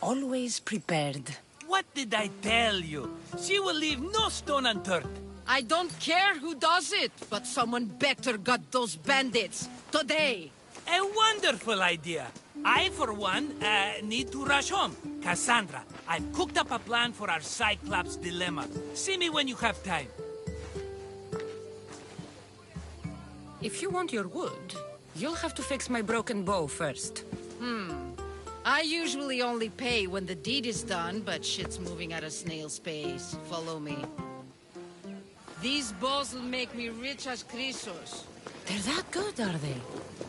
Speaker 12: Always prepared.
Speaker 13: What did I tell you? She will leave no stone unturned.
Speaker 9: I don't care who does it, but someone better got those bandits. Today.
Speaker 13: A wonderful idea. I, for one, need to rush home. Cassandra, I've cooked up a plan for our Cyclops dilemma. See me when you have time.
Speaker 12: If you want your wood, you'll have to fix my broken bow first.
Speaker 9: I usually only pay when the deed is done, but shit's moving at a snail's pace. Follow me. These bows will make me rich as Chrysos.
Speaker 12: They're that good, are they?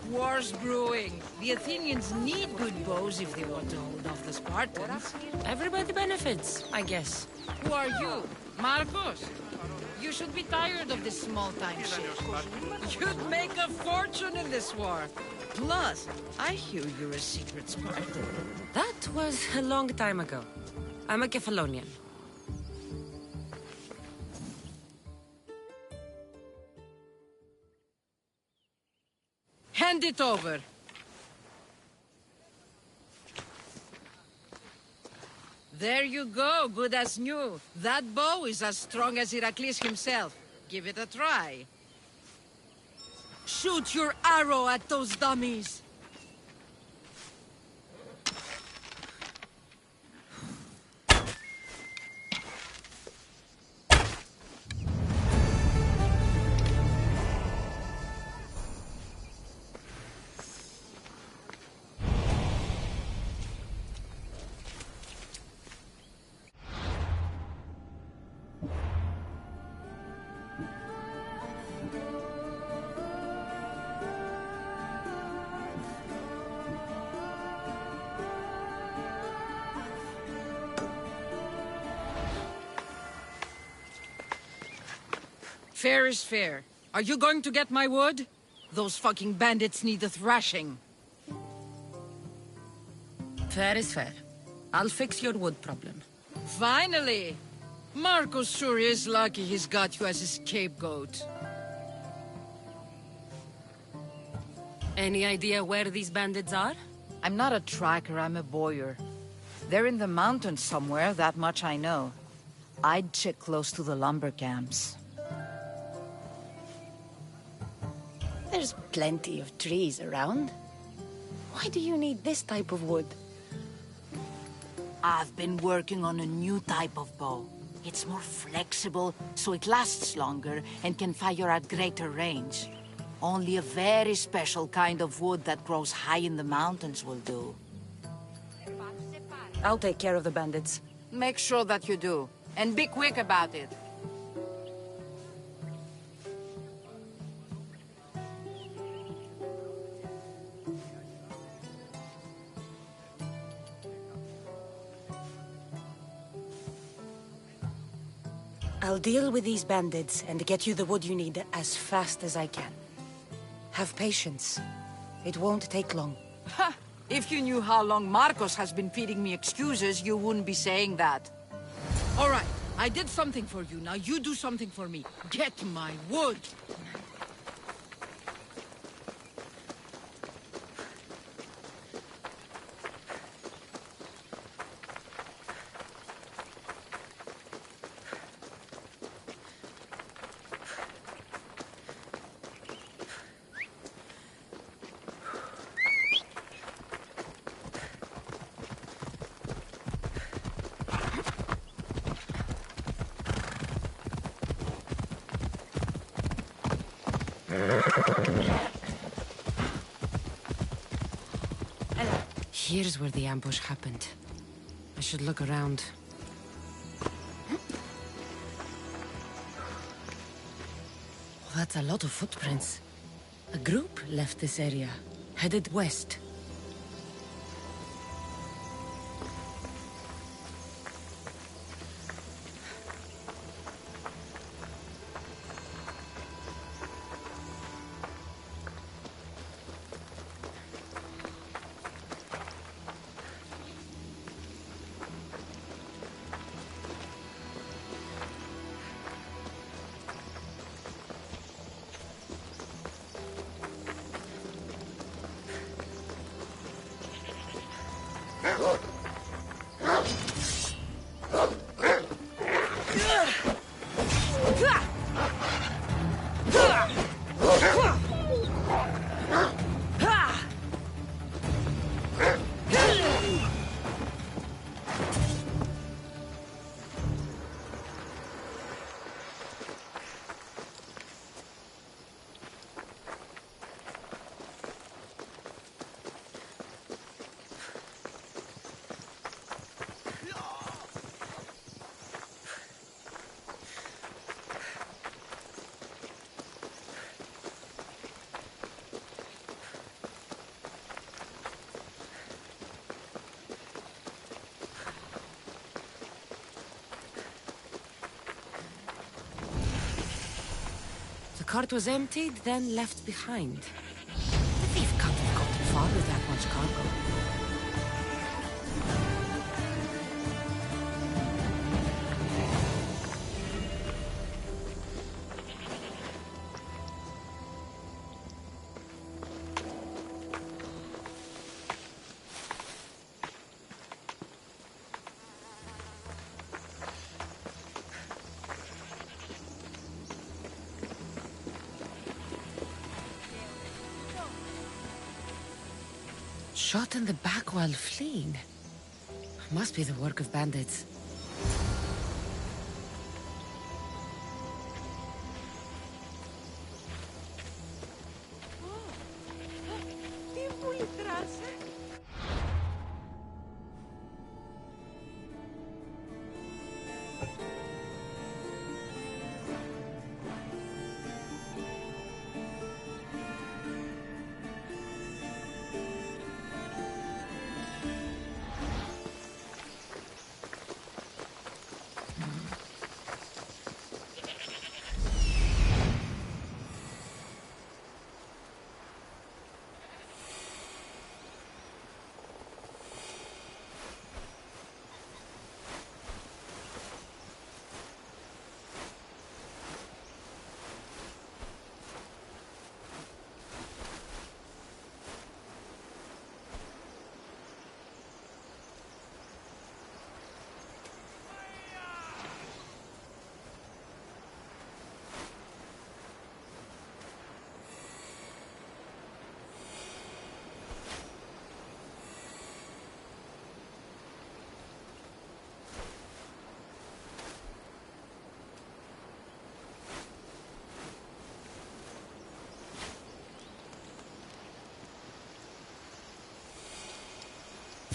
Speaker 9: War's brewing. The Athenians need good bows if they want to hold off the Spartans.
Speaker 12: Everybody benefits, I guess.
Speaker 9: Who are you? Marcos? You should be tired of this small-time shit. You'd make a fortune in this war. Plus, I hear you're a secret Spartan.
Speaker 12: That was a long time ago. I'm a Kephalonian.
Speaker 9: Hand it over. There you go, good as new. That bow is as strong as Heracles himself. Give it a try. Shoot your arrow at those dummies. Fair is fair. Are you going to get my wood? Those fucking bandits need a thrashing.
Speaker 12: Fair is fair. I'll fix your wood problem.
Speaker 9: Finally! Marcos sure is lucky he's got you as his scapegoat.
Speaker 12: Any idea where these bandits are?
Speaker 17: I'm not a tracker, I'm a boyer. They're in the mountains somewhere, that much I know. I'd check close to the lumber camps.
Speaker 10: There's plenty of trees around. Why do you need this type of wood?
Speaker 17: I've been working on a new type of bow. It's more flexible, so it lasts longer and can fire at greater range. Only a very special kind of wood that grows high in the mountains will do.
Speaker 10: I'll take care of the bandits.
Speaker 17: Make sure that you do. And be quick about it.
Speaker 10: I'll deal with these bandits and get you the wood you need as fast as I can. Have patience. It won't take long.
Speaker 17: Ha! If you knew how long Marcos has been feeding me excuses, you wouldn't be saying that.
Speaker 9: All right, I did something for you. Now you do something for me. Get my wood!
Speaker 12: Here's where the ambush happened. I should look around. Oh, that's a lot of footprints. A group left this area, headed west. The cart was emptied, then left behind. The thief can't have gotten far with that much cargo. Shot in the back while fleeing. Must be the work of bandits.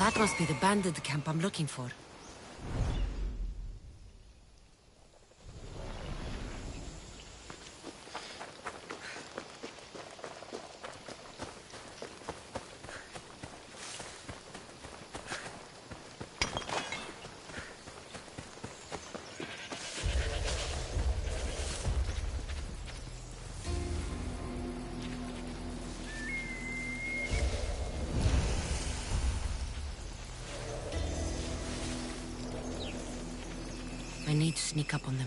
Speaker 12: That must be the bandit camp I'm looking for. I need to sneak up on them.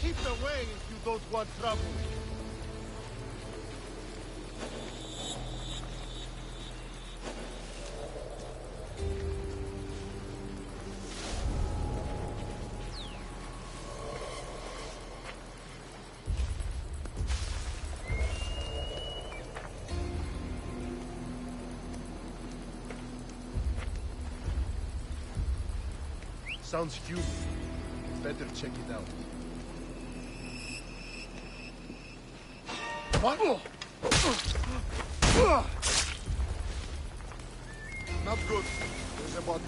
Speaker 3: Keep away if you don't want trouble. Sounds human. Better check it out. What? Not good. There's a body.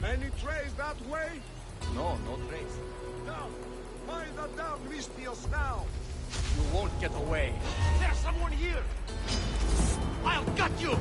Speaker 3: Any trace that way?
Speaker 18: No, no trace.
Speaker 3: Down! Find that down, Mistios, now!
Speaker 18: You won't get away.
Speaker 3: There's someone here! I'll gut you!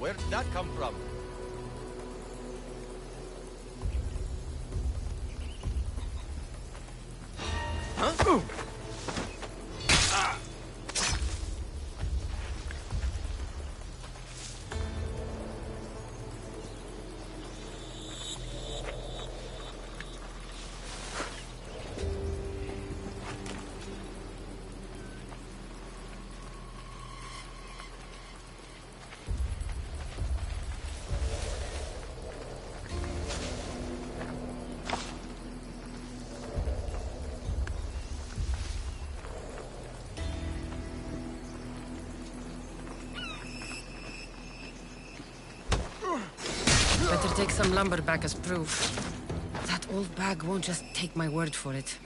Speaker 18: Where did that come from? Huh?
Speaker 12: Better take some lumber back as proof. That old bag won't just take my word for it.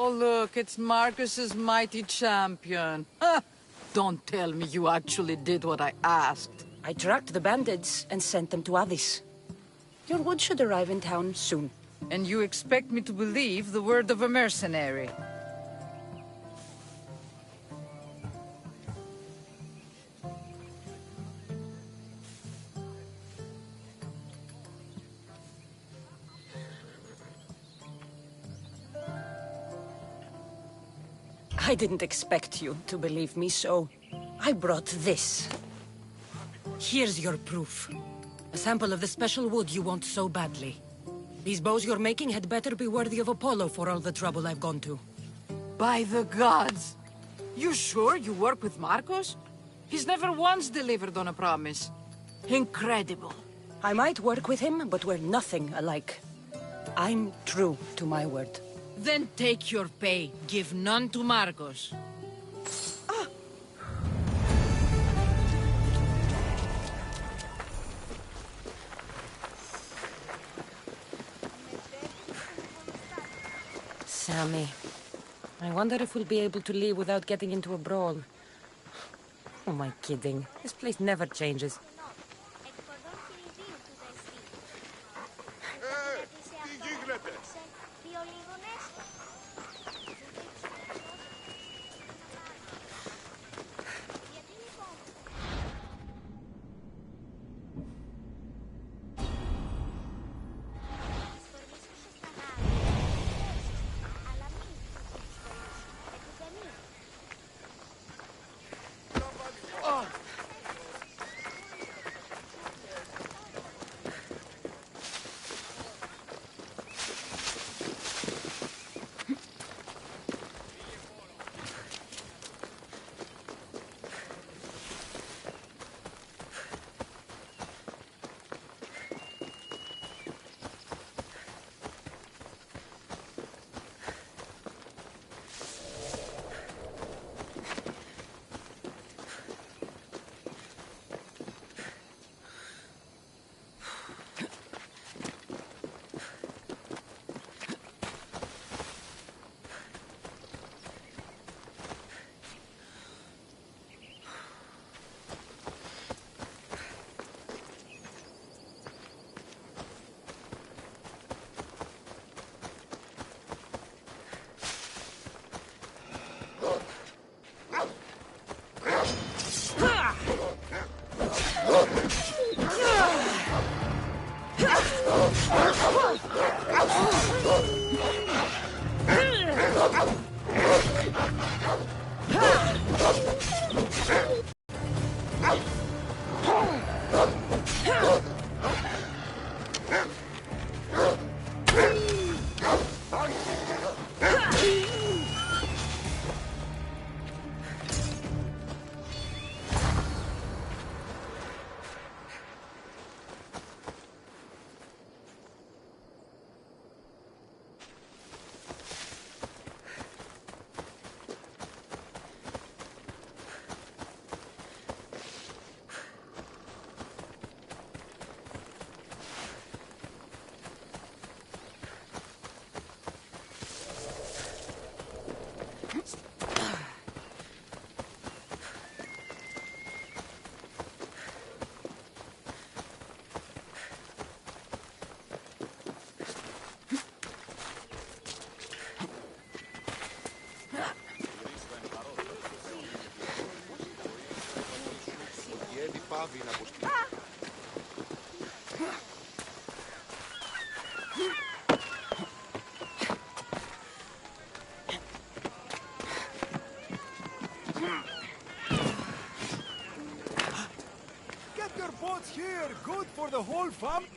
Speaker 17: Oh, look, it's Marcus's mighty champion. Don't tell me you actually did what I asked.
Speaker 10: I tracked the bandits and sent them to Addis. Your wood should arrive in town soon.
Speaker 17: And you expect me to believe the word of a mercenary?
Speaker 10: I didn't expect you to believe me, so I brought this.
Speaker 12: Here's your proof. A sample of the special wood you want so badly. These bows you're making had better be worthy of Apollo for all the trouble I've gone to.
Speaker 17: By the gods! You sure you work with Marcos? He's never once delivered on a promise. Incredible.
Speaker 10: I might work with him, but we're nothing alike. I'm true to my word.
Speaker 12: Then take your pay. Give none to Marcos. Sammy, I wonder if we'll be able to leave without getting into a brawl. Who am I kidding? This place never changes.
Speaker 19: Get your boats here! Good for the whole family!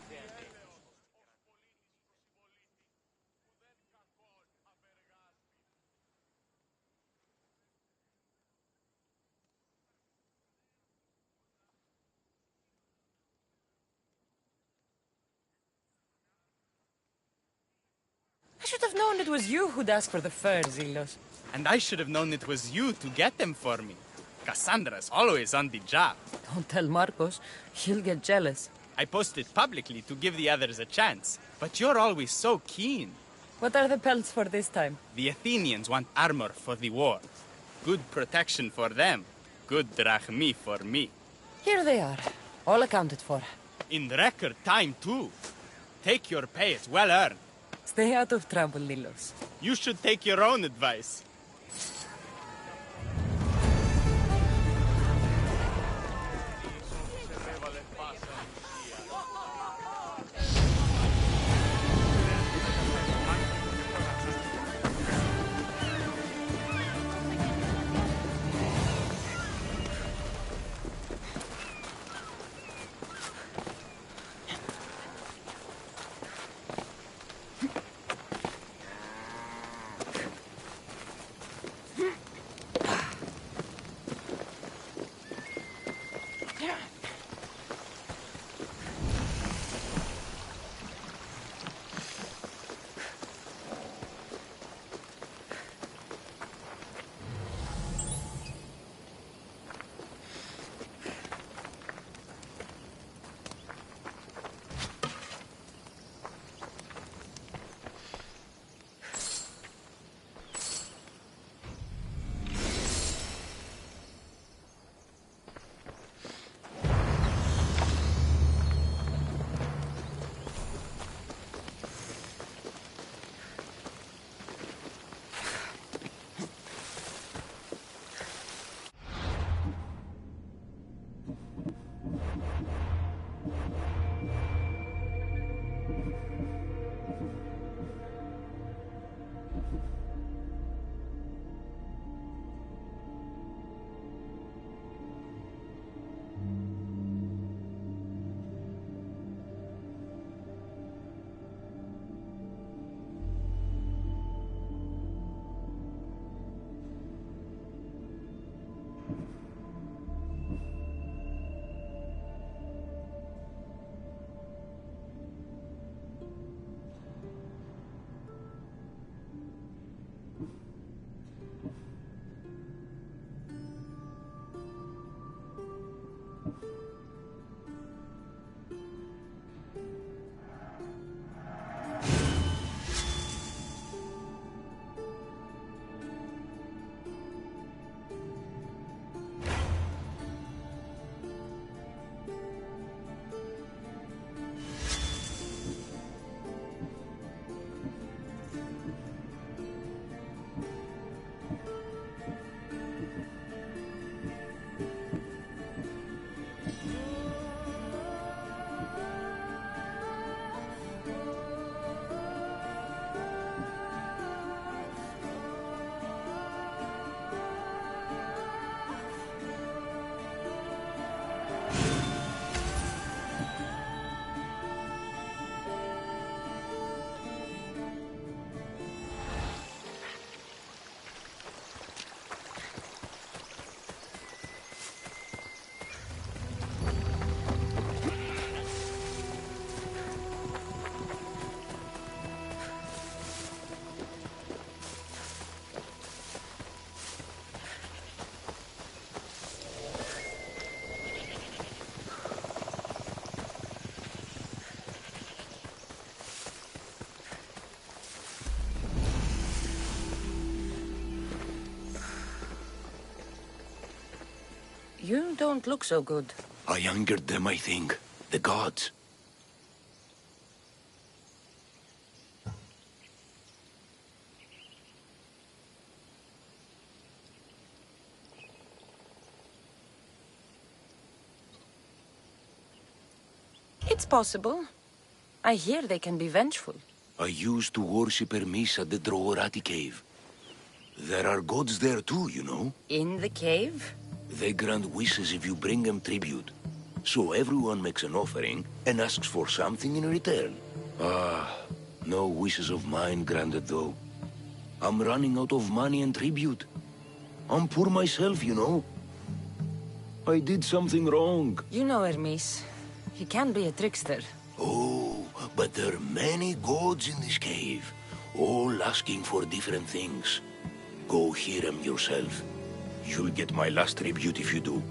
Speaker 12: I should have known it was you who'd ask for the furs, Zelos.
Speaker 20: And I should have known it was you to get them for me. Cassandra's always on the job.
Speaker 12: Don't tell Marcos. He'll get jealous.
Speaker 20: I posted publicly to give the others a chance, but you're always so keen.
Speaker 10: What are the pelts for this time?
Speaker 20: The Athenians want armor for the war. Good protection for them. Good drachmi for me.
Speaker 10: Here they are, all accounted for.
Speaker 20: In record time, too. Take your pay, it's well earned.
Speaker 10: Stay out of trouble, Lilos.
Speaker 20: You should take your own advice.
Speaker 10: You don't look so good.
Speaker 3: I angered them, I think. The gods.
Speaker 10: It's possible. I hear they can be vengeful.
Speaker 3: I used to worship Hermes at the Droorati cave. There are gods there too, you know.
Speaker 10: In the cave?
Speaker 3: They grant wishes if you bring them tribute. So everyone makes an offering and asks for something in return. No wishes of mine granted though. I'm running out of money and tribute. I'm poor myself, you know. I did something wrong.
Speaker 10: You know Hermes. He can be a trickster.
Speaker 3: Oh, but there are many gods in this cave, all asking for different things. Go hear them yourself. You'll get my last tribute if you do.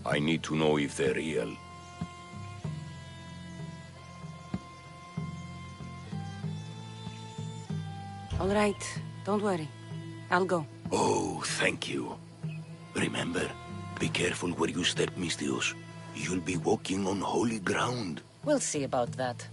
Speaker 3: I need to know if they're real.
Speaker 10: All right, don't worry. I'll go.
Speaker 3: Oh, thank you. Remember, be careful where you step, Misthios. You'll be walking on holy ground.
Speaker 10: We'll see about that.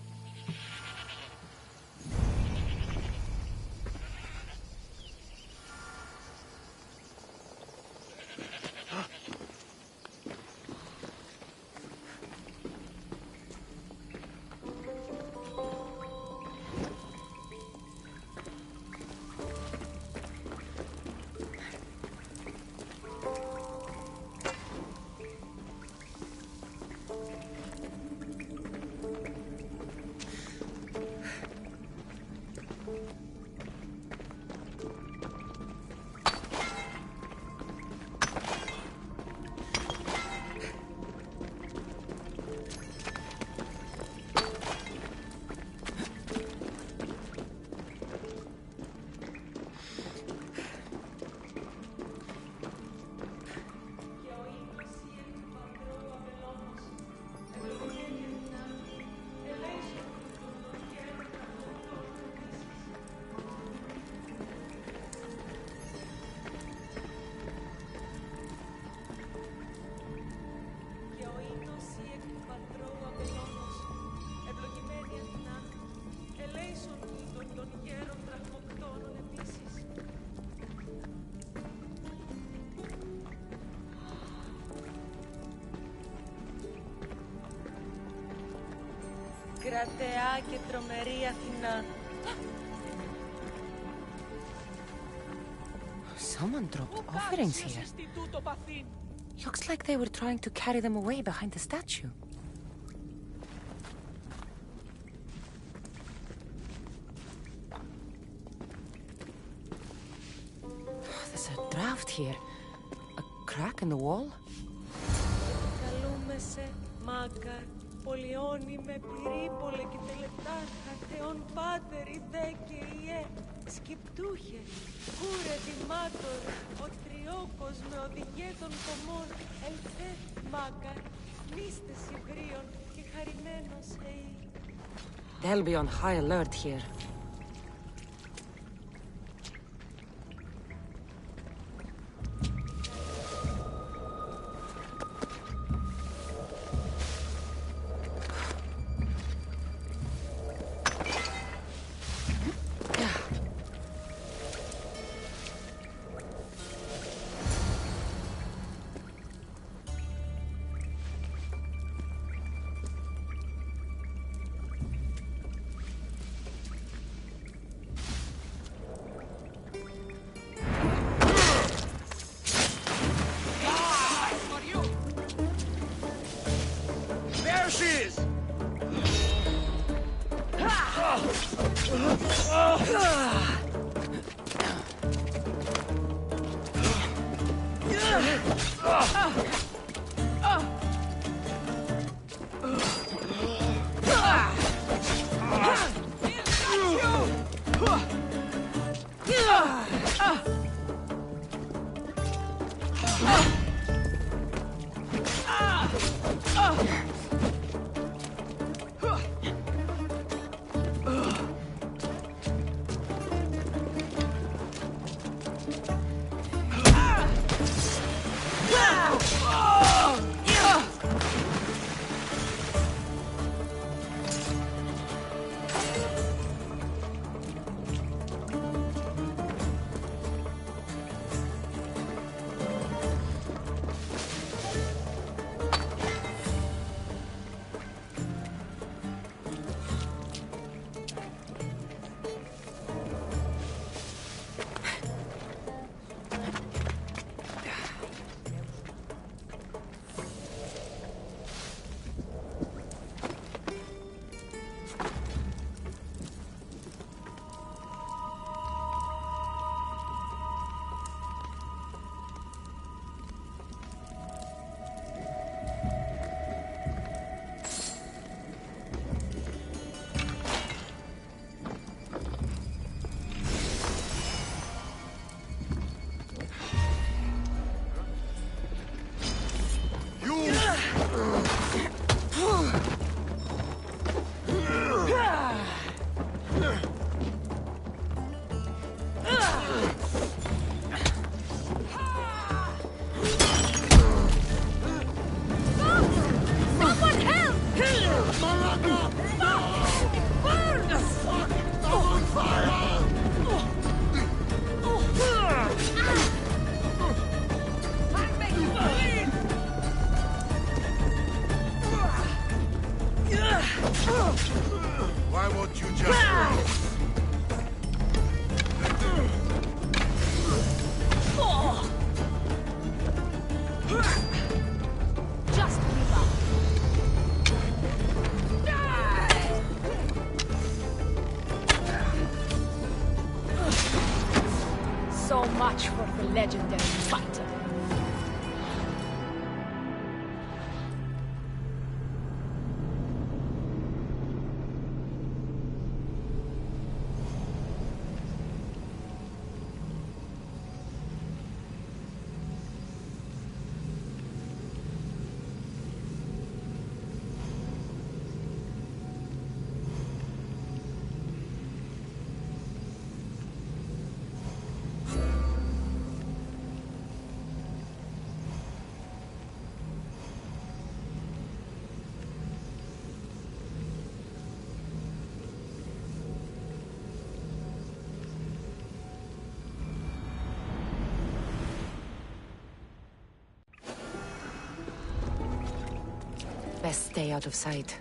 Speaker 9: Κρατεά και τρομερή Αθηνά.
Speaker 10: Someone dropped offerings here. Looks like they were trying to carry them away behind the statue. There's a draft here. A crack in the wall?
Speaker 9: Καλούμε σε, Μάγκαρ, πολιώνει με πυρήπολε και τελετάρχα, θεόν πάτερ, ιδέ και ιέ, σκυπτούχε, κούρε δημάτορ, ο τριόκος με οδηγέ των κομμών, ελθέ, Μάγκαρ, μίστες Ιβρίων και χαρημένος εή.
Speaker 10: They'll be on high alert here.
Speaker 7: So much for the legendary fighter.
Speaker 10: Best stay out of sight.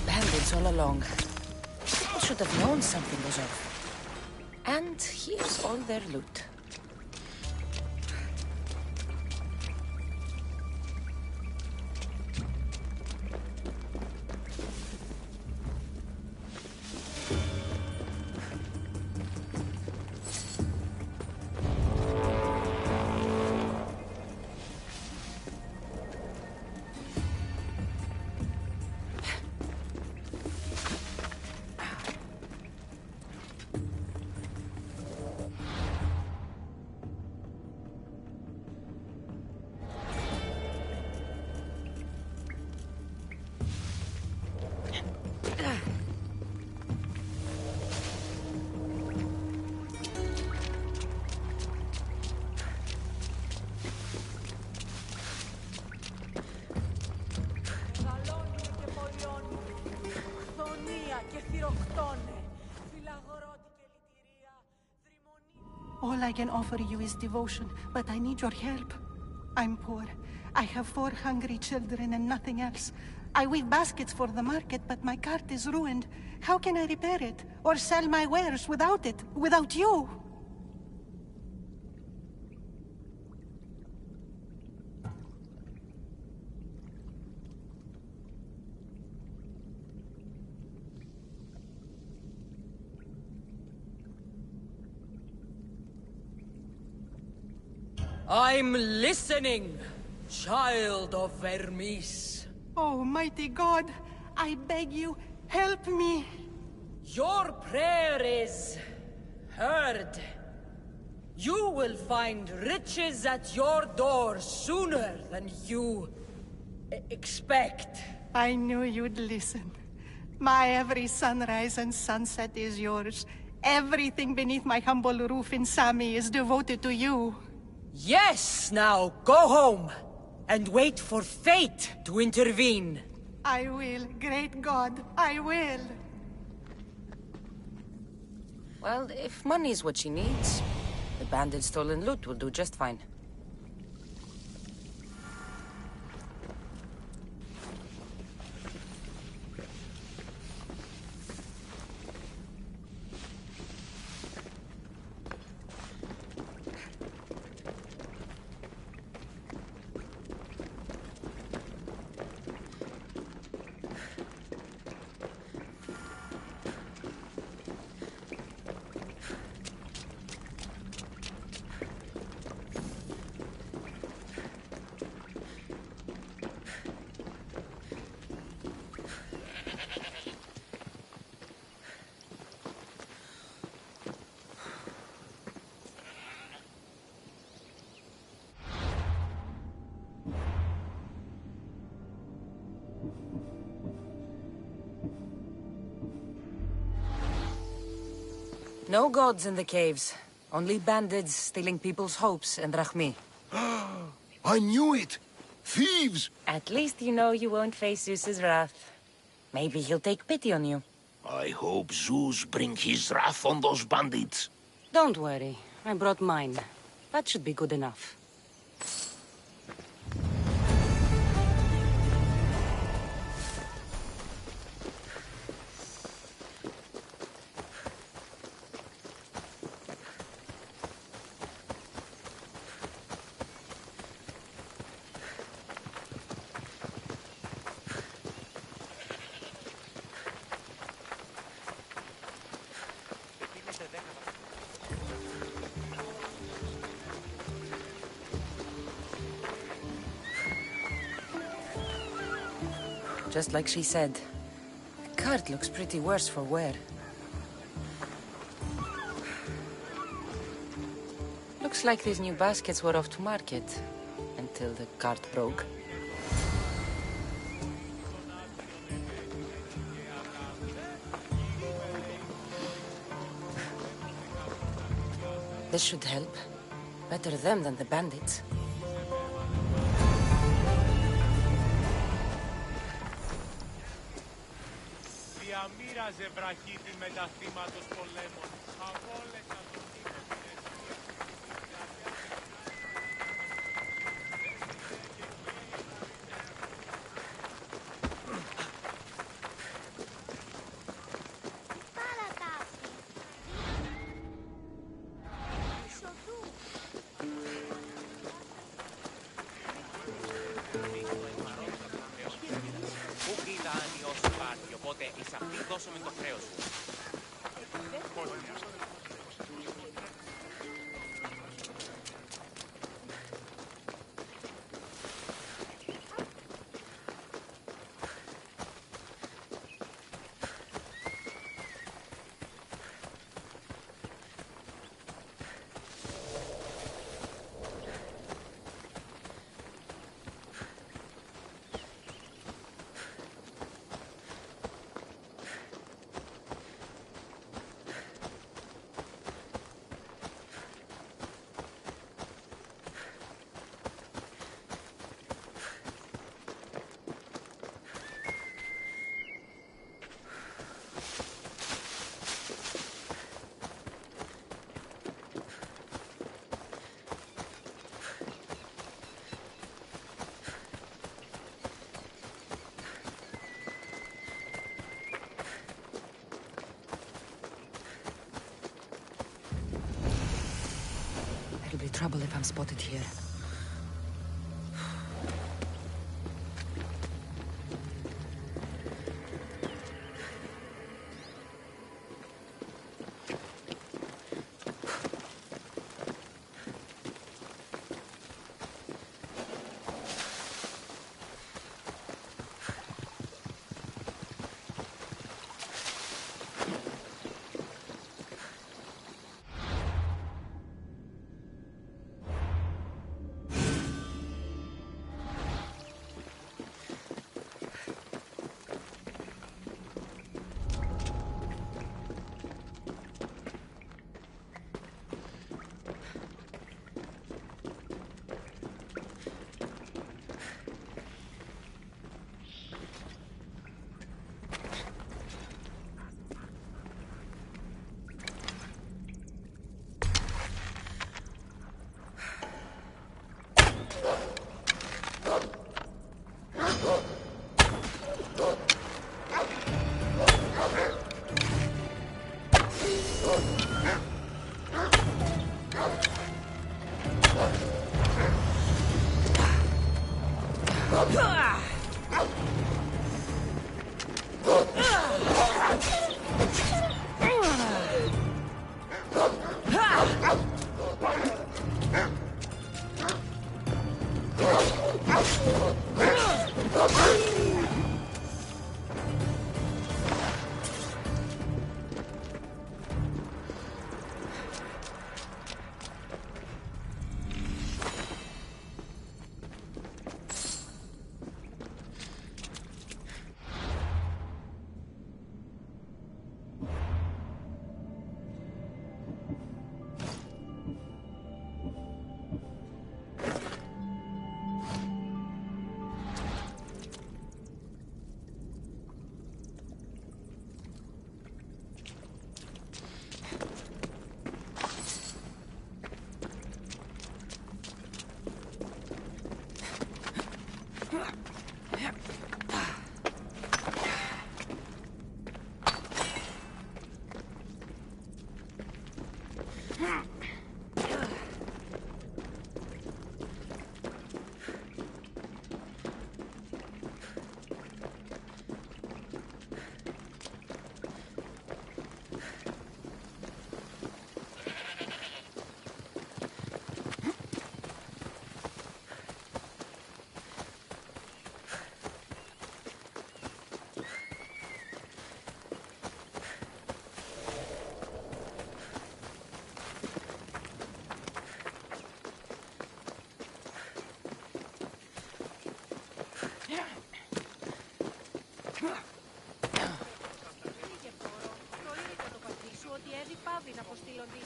Speaker 10: Bandits all along. People should have known something was off. And here's all their loot.
Speaker 21: All I can offer you is devotion, but I need your help. I'm poor. I have 4 hungry children and nothing else. I weave baskets for the market, but my cart is ruined. How can I repair it? Or sell my wares without it? Without you?
Speaker 12: I'm listening, child of Vermis.
Speaker 21: Oh, mighty God, I beg you, help me.
Speaker 12: Your prayer is heard. You will find riches at your door sooner than you expect.
Speaker 21: I knew you'd listen. My every sunrise and sunset is yours. Everything beneath my humble roof in Sami is devoted to you.
Speaker 12: Yes, now go home and wait for fate to intervene.
Speaker 21: I will, great God, I will.
Speaker 10: Well, if money's what she needs, the banded stolen loot will do just fine. No gods in the caves. Only bandits stealing people's hopes and Rahmi.
Speaker 3: I knew it! Thieves!
Speaker 10: At least you know you won't face Zeus's wrath. Maybe he'll take pity on you.
Speaker 3: I hope Zeus bring his wrath on those bandits.
Speaker 10: Don't worry. I brought mine. That should be good enough. Just like she said. The cart looks pretty worse for wear. Looks like these new baskets were off to market. Until the cart broke. This should help. Better them than the bandits.
Speaker 18: Διαμοίραζε βραχίτη μεταθύματος πολέμων. Απόλετα τον σε αυτήν δώσουμε το χρέος σου.
Speaker 12: be trouble if I'm spotted here.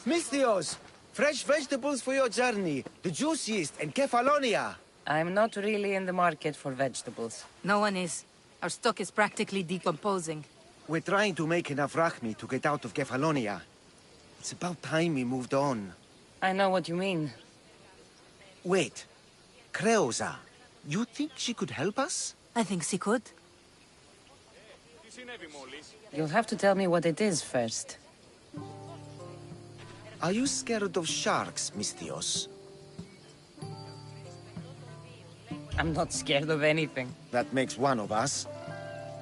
Speaker 4: Misthios! Fresh vegetables for your journey. The juiciest in Kefalonia.
Speaker 10: I'm not really in the market for vegetables.
Speaker 22: No one is. Our stock is practically decomposing.
Speaker 4: We're trying to make enough rachmi to get out of Kefalonia. It's about time we moved on.
Speaker 10: I know what you mean.
Speaker 4: Wait. Creosa. You think she could help us?
Speaker 22: I think she could.
Speaker 10: You'll have to tell me what it is first.
Speaker 4: Are you scared of sharks, Misthios?
Speaker 10: I'm not scared of anything.
Speaker 4: That makes one of us.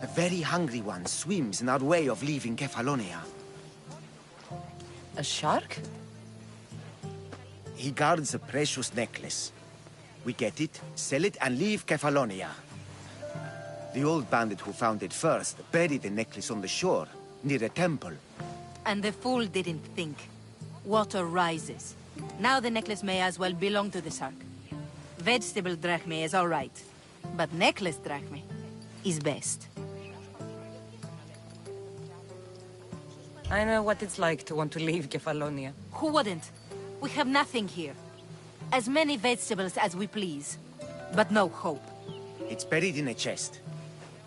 Speaker 4: A very hungry one swims in our way of leaving Kefalonia.
Speaker 10: A shark?
Speaker 4: He guards a precious necklace. We get it, sell it, and leave Kefalonia. The old bandit who found it first buried the necklace on the shore, near a temple.
Speaker 22: And the fool didn't think. Water rises. Now the necklace may as well belong to the shark. Vegetable drachme is all right, but necklace drachme is best.
Speaker 10: I know what it's like to want to leave Kefalonia.
Speaker 22: Who wouldn't? We have nothing here. As many vegetables as we please, but no hope.
Speaker 4: It's buried in a chest.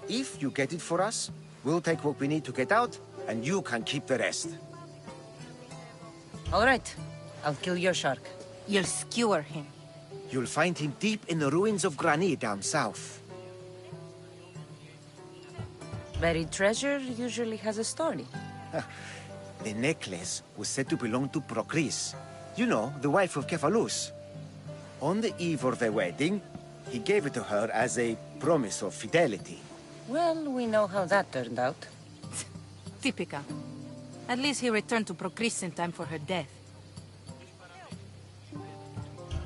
Speaker 4: If you get it for us, we'll take what we need to get out, and you can keep the rest.
Speaker 10: All right. I'll kill your shark.
Speaker 22: You'll skewer him.
Speaker 4: You'll find him deep in the ruins of Granit down south.
Speaker 10: Buried treasure usually has a story.
Speaker 4: The necklace was said to belong to Procris. You know, the wife of Cephalus. On the eve of their wedding, he gave it to her as a promise of fidelity.
Speaker 10: Well, we know how that turned out.
Speaker 22: Typical. At least he returned to Procris in time for her death.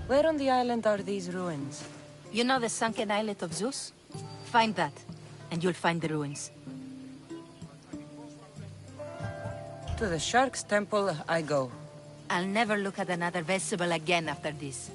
Speaker 10: Where on the island are these ruins?
Speaker 22: You know the sunken islet of Zeus? Find that, and you'll find the ruins.
Speaker 10: To the Shark's Temple I go.
Speaker 22: I'll never look at another vestibule again after this.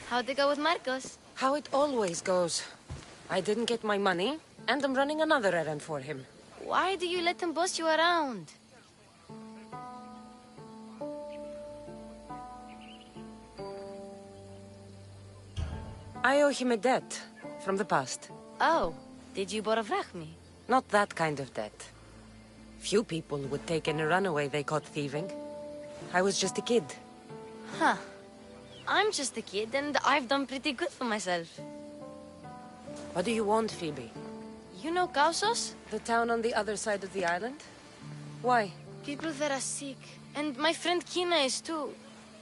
Speaker 15: How'd it go with Marcos?
Speaker 10: How it always goes. I didn't get my money, and I'm running another errand for him.
Speaker 15: Why do you let him boss you around?
Speaker 10: I owe him a debt from the past.
Speaker 15: Oh, did you borrow me?
Speaker 10: Not that kind of debt. Few people would take in a runaway they caught thieving. I was just a kid.
Speaker 15: Huh. I'm just a kid, and I've done pretty good for myself.
Speaker 10: What do you want, Phoebe?
Speaker 15: You know Kausos?
Speaker 10: The town on the other side of the island? Why?
Speaker 15: People there are sick, and my friend Kina is too.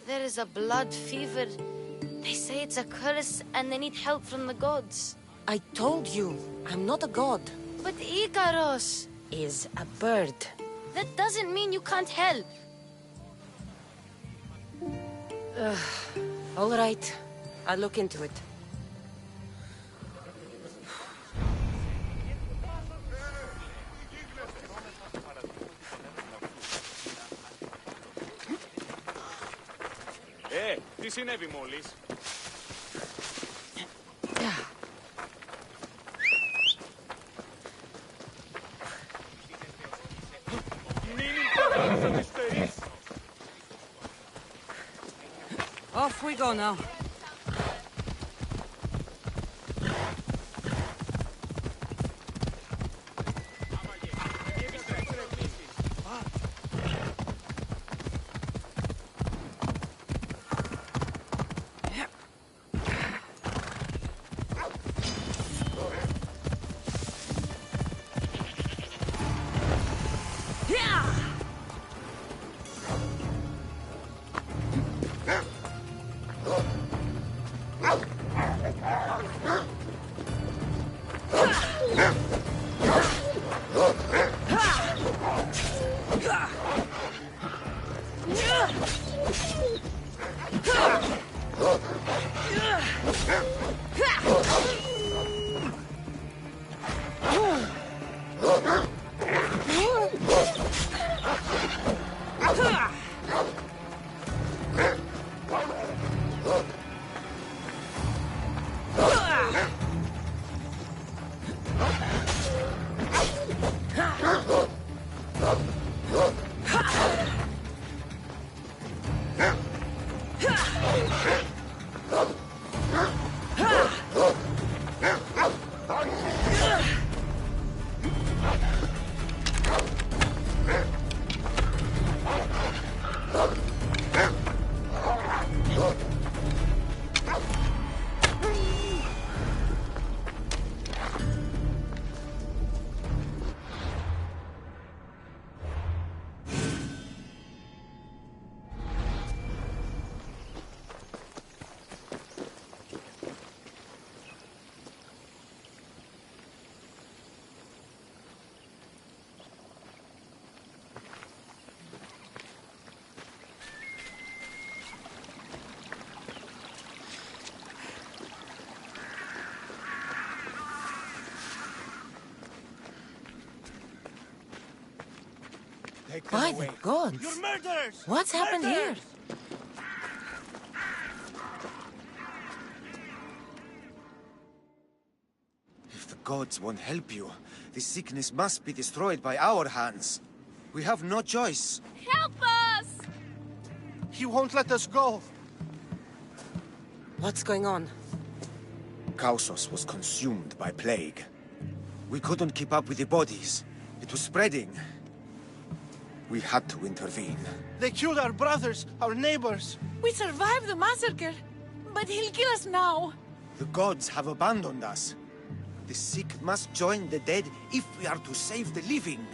Speaker 15: There is a blood fever. They say it's a curse, and they need help from the gods.
Speaker 10: I told you, I'm not a god.
Speaker 15: But Ikaros
Speaker 10: is a bird.
Speaker 15: That doesn't mean you can't help.
Speaker 10: All right, I'll look into it.
Speaker 16: Τι συνέβη μόλις?
Speaker 12: Off we go now.
Speaker 10: By the gods!
Speaker 14: You're murderers!
Speaker 10: What's happened here?
Speaker 4: If the gods won't help you, this sickness must be destroyed by our hands. We have no choice.
Speaker 21: Help us!
Speaker 14: He won't let us go.
Speaker 10: What's going on?
Speaker 4: Kausos was consumed by plague. We couldn't keep up with the bodies. It was spreading. We had to intervene.
Speaker 14: They killed our brothers, our neighbors.
Speaker 21: We survived the massacre, but he'll kill us now.
Speaker 4: The gods have abandoned us. The sick must join the dead if we are to save the living.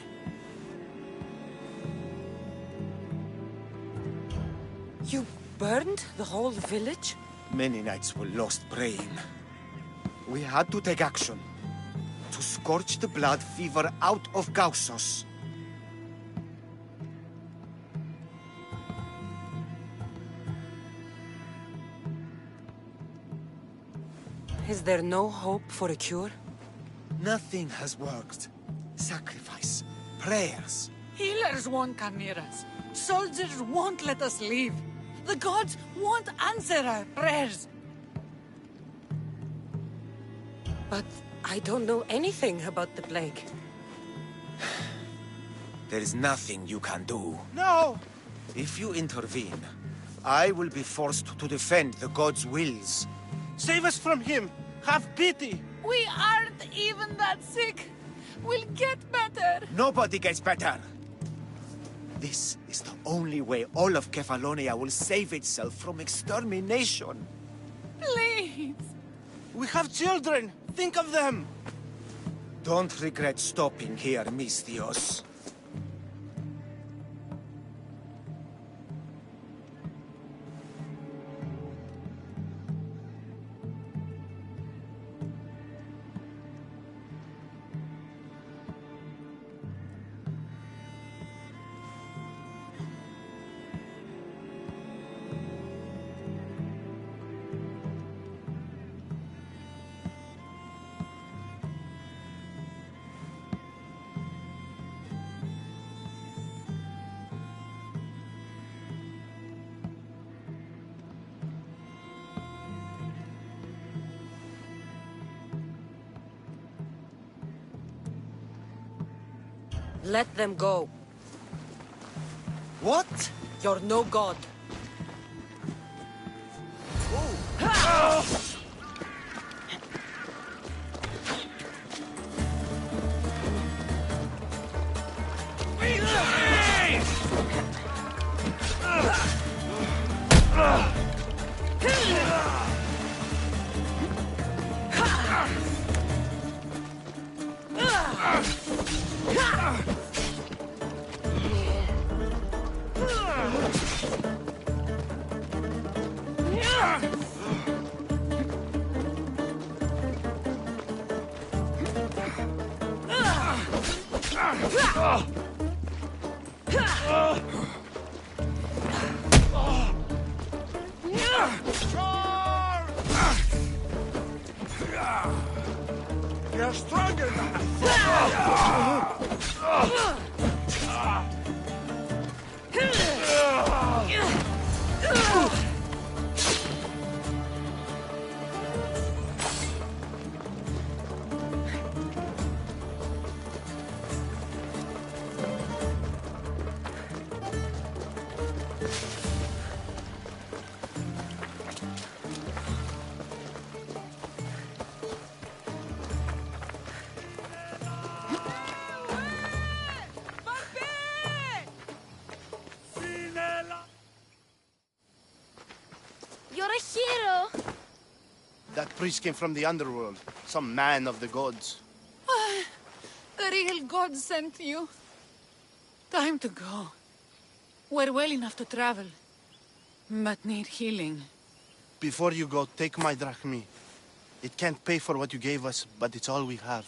Speaker 10: You burned the whole village?
Speaker 4: Many nights were lost praying. We had to take action. To scorch the blood fever out of Kausos.
Speaker 10: Is there no hope for a cure?
Speaker 4: Nothing has worked. Sacrifice, prayers.
Speaker 21: Healers won't come near us. Soldiers won't let us leave. The gods won't answer our prayers.
Speaker 12: But I don't know anything about the plague.
Speaker 4: There is nothing you can do.
Speaker 14: No!
Speaker 4: If you intervene, I will be forced to defend the gods' wills.
Speaker 14: Save us from him! Have pity!
Speaker 21: We aren't even that sick. We'll get better.
Speaker 4: Nobody gets better. This is the only way all of Kefalonia will save itself from extermination.
Speaker 21: Please.
Speaker 14: We have children! Think of them!
Speaker 4: Don't regret stopping here, Misthios.
Speaker 12: Let them go.
Speaker 4: What?
Speaker 12: You're no god.
Speaker 14: You're stronger than
Speaker 15: You're a hero.
Speaker 14: That priest came from the underworld. Some man of the gods.
Speaker 21: The real God sent you. Time to go. We're well enough to travel, but need healing.
Speaker 14: Before you go, take my drachmi. It can't pay for what you gave us, but it's all we have.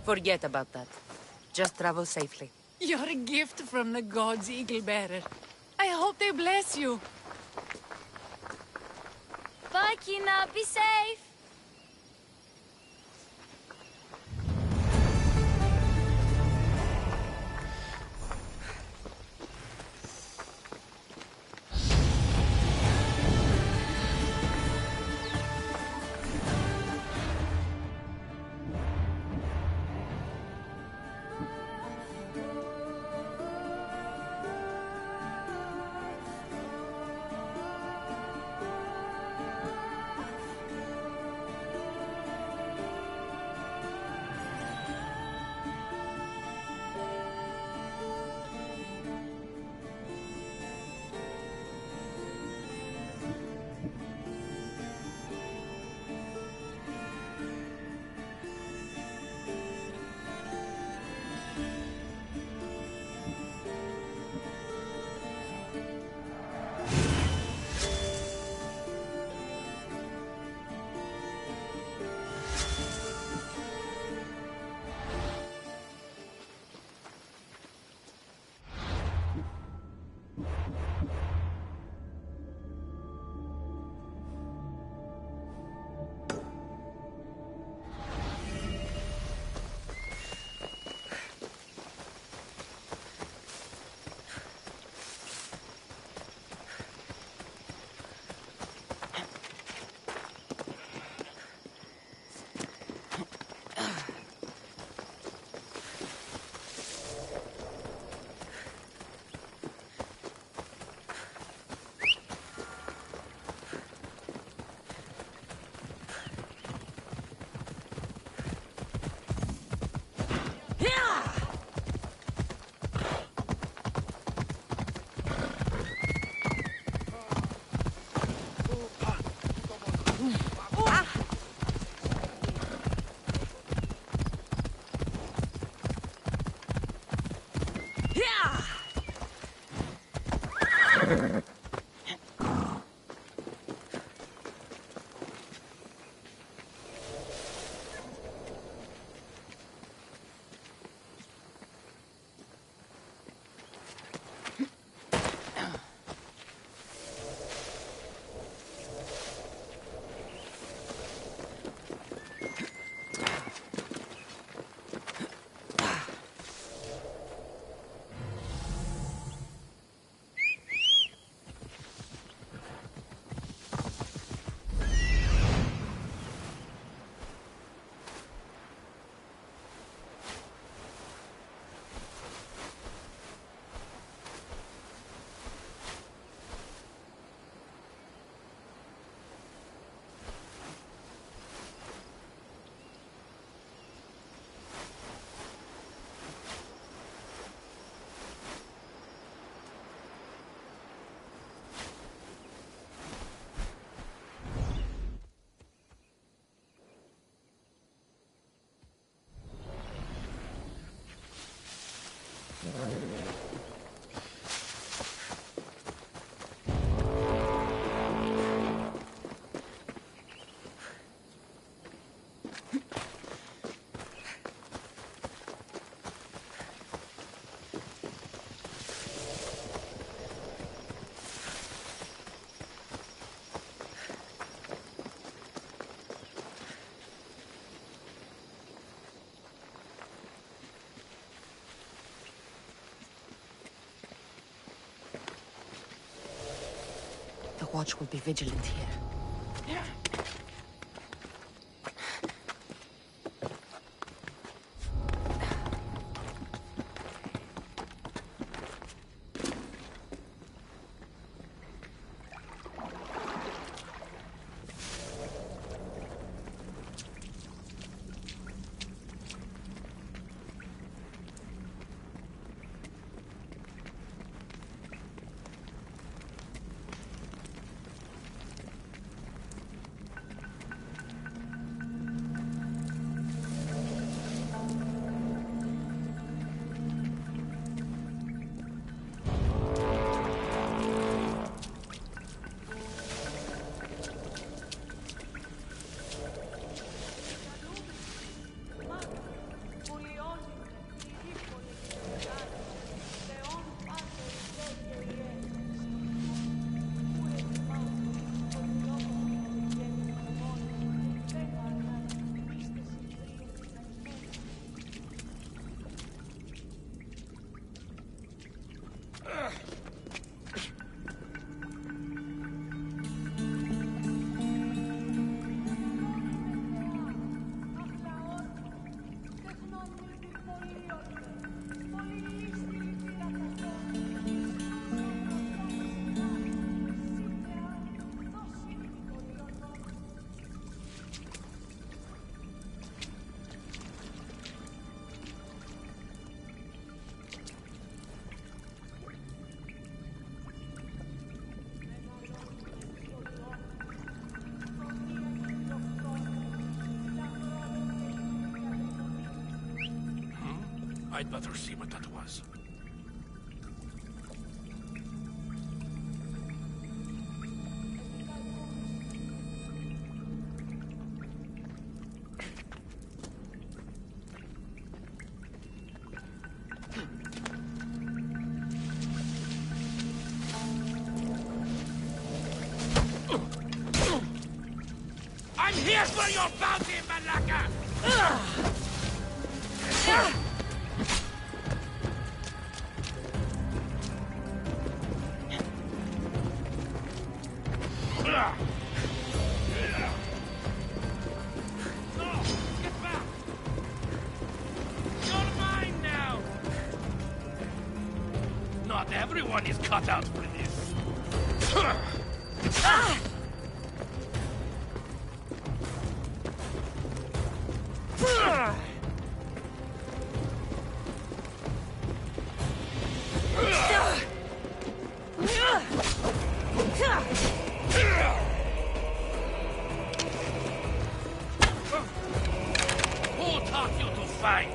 Speaker 12: Forget about that. Just travel safely.
Speaker 21: You're a gift from the gods, Eagle Bearer. I hope they bless you.
Speaker 15: Bye, Kina. Be safe.
Speaker 10: The watch will be vigilant here.
Speaker 1: I'd better see what that was.
Speaker 13: I'm here for your bounty, Malaka!
Speaker 1: Not everyone is cut out for this. Who taught you to fight?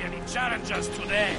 Speaker 13: any challengers today.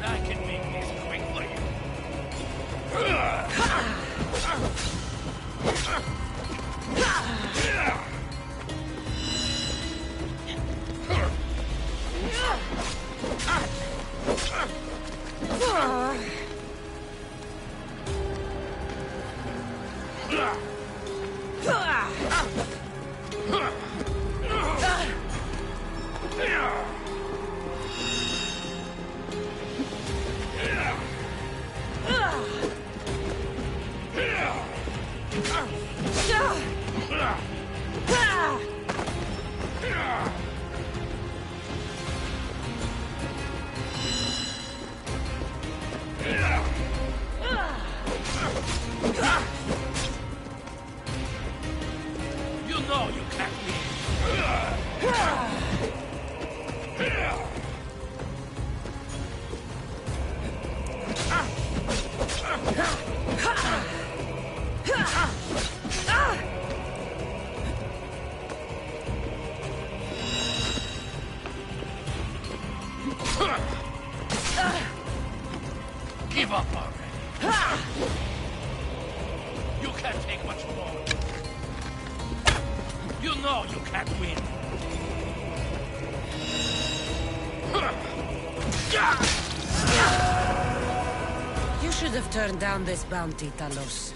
Speaker 13: I can make this quick for you. You know you can't give up already. You can't take much more. You know you can't win.
Speaker 12: You should have turned down this bounty, Talos.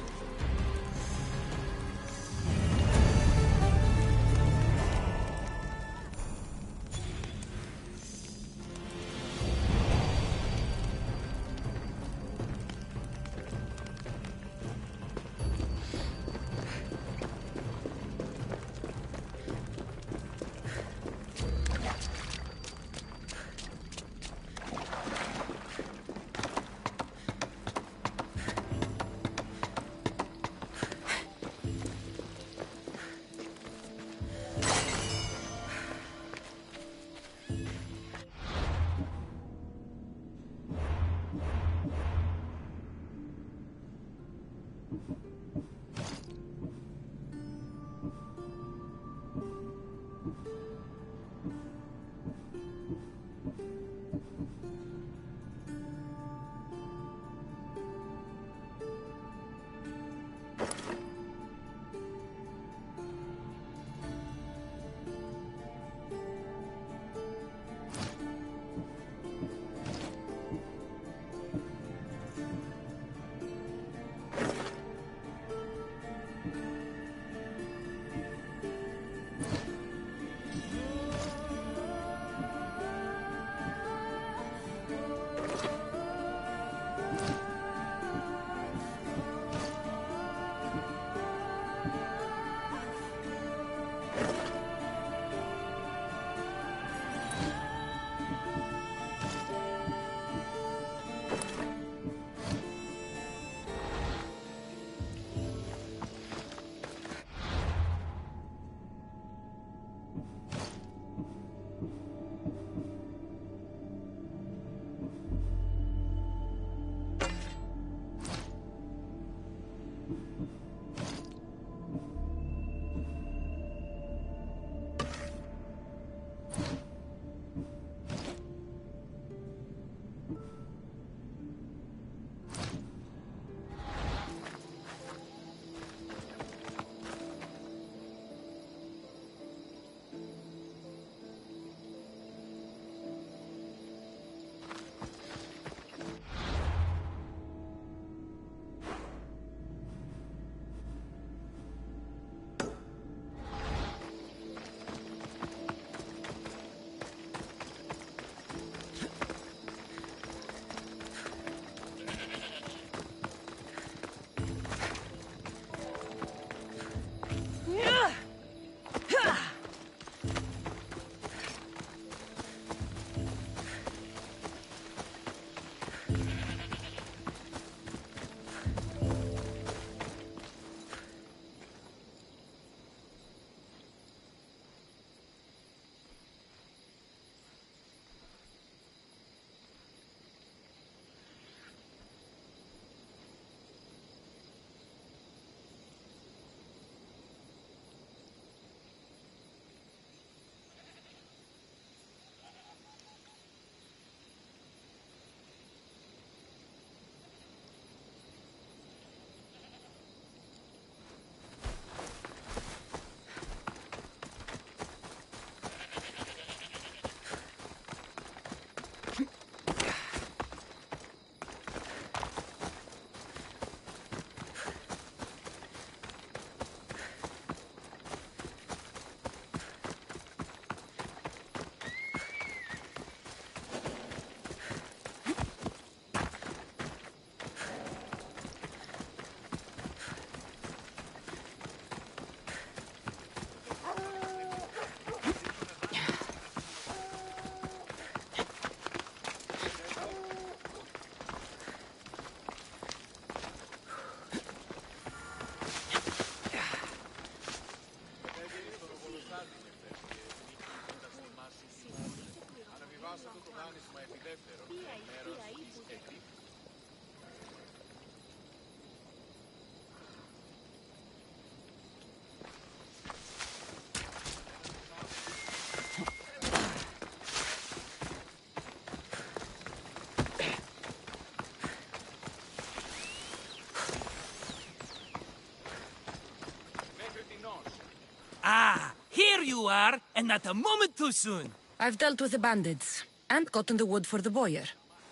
Speaker 13: Ah, here you are, and not a moment too soon.
Speaker 12: I've dealt with the bandits, and gotten the wood for the boiler.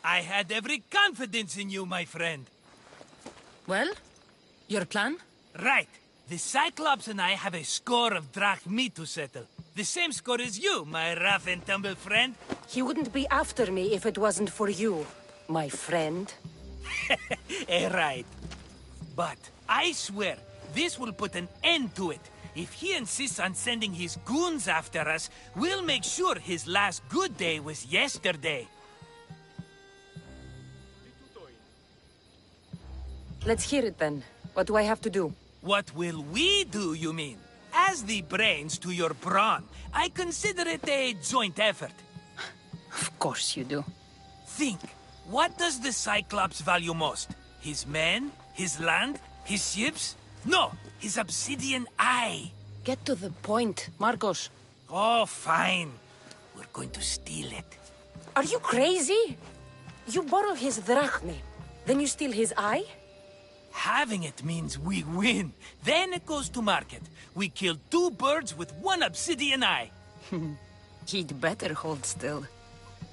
Speaker 13: I had every confidence in you, my friend.
Speaker 12: Well, your plan?
Speaker 13: Right. The Cyclops and I have a score of drachmi to settle. The same score as you, my rough and tumble friend.
Speaker 12: He wouldn't be after me if it wasn't for you, my friend.
Speaker 13: Right. But I swear, this will put an end to it. If he insists on sending his goons after us, we'll make sure his last good day was yesterday.
Speaker 12: Let's hear it then. What do I have to do?
Speaker 13: What will we do, you mean? As the brains to your brawn, I consider it a joint effort.
Speaker 12: Of course you do.
Speaker 13: Think, what does the Cyclops value most? His men? His land? His ships? No, his obsidian eye.
Speaker 12: Get to the point, Marcos.
Speaker 13: Oh, fine. We're going to steal it.
Speaker 12: Are you crazy? You borrow his drachmi, then you steal his eye?
Speaker 13: Having it means we win. Then it goes to market. We kill 2 birds with 1 obsidian eye.
Speaker 12: He'd better hold still,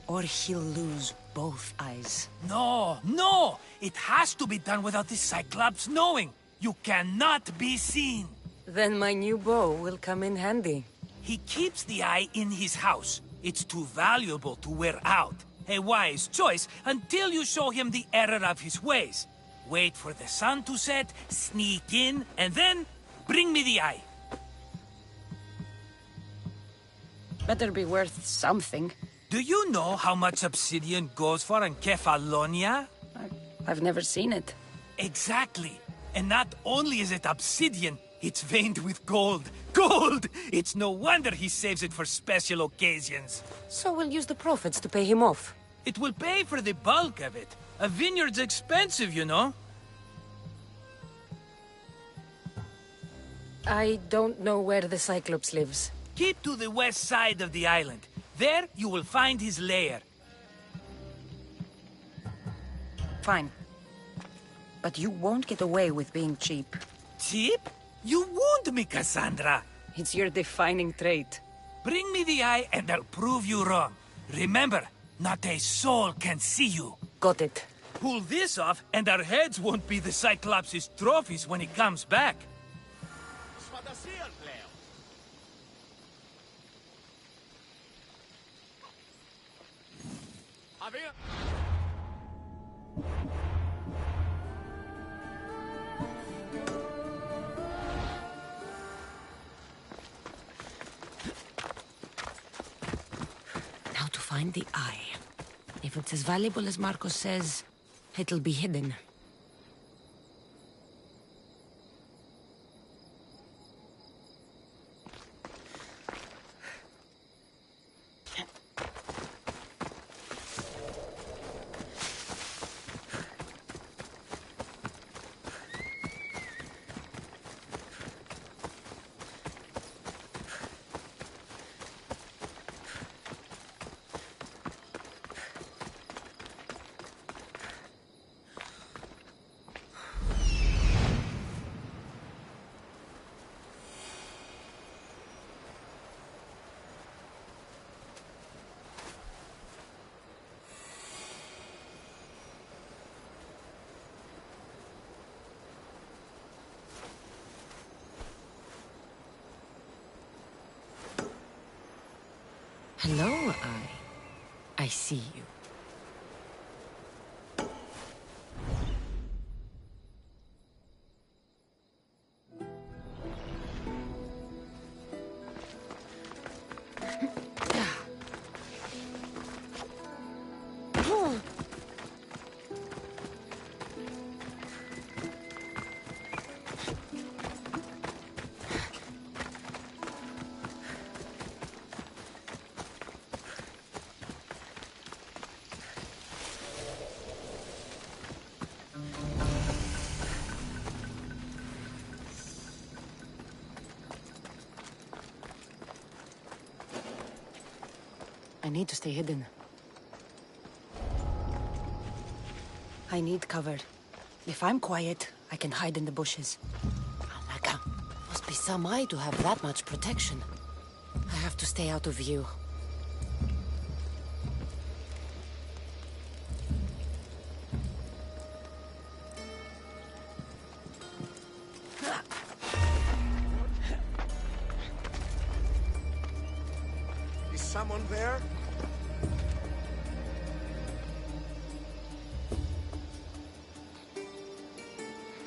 Speaker 12: or he'll lose both eyes.
Speaker 13: No, no! It has to be done without the Cyclops knowing. You cannot be seen.
Speaker 12: Then my new bow will come in handy.
Speaker 13: He keeps the eye in his house. It's too valuable to wear out. A wise choice until you show him the error of his ways. Wait for the sun to set, sneak in, and then bring me the eye.
Speaker 12: Better be worth something.
Speaker 13: Do you know how much obsidian goes for in Kefalonia?
Speaker 12: I've never seen it.
Speaker 13: Exactly. And not only is it obsidian, it's veined with gold. Gold! It's no wonder he saves it for special occasions.
Speaker 12: So we'll use the profits to pay him off.
Speaker 13: It will pay for the bulk of it. A vineyard's expensive, you know.
Speaker 12: I don't know where the Cyclops lives.
Speaker 13: Keep to the west side of the island. There you will find his lair.
Speaker 12: Fine. But you won't get away with being cheap.
Speaker 13: Cheap? You wound me, Cassandra.
Speaker 12: It's your defining trait.
Speaker 13: Bring me the eye and I'll prove you wrong. Remember, not a soul can see you.
Speaker 12: Got it.
Speaker 13: Pull this off and our heads won't be the Cyclops' trophies when he comes back.
Speaker 12: Now to find the eye. If it's as valuable as Marcos says, it'll be hidden. Hello, Eye. I see you.
Speaker 10: need to stay hidden. I need cover. If I'm quiet, I can hide in the bushes. Alaka, must be some eye to have that much protection. I have to stay out of view.
Speaker 2: Is someone there?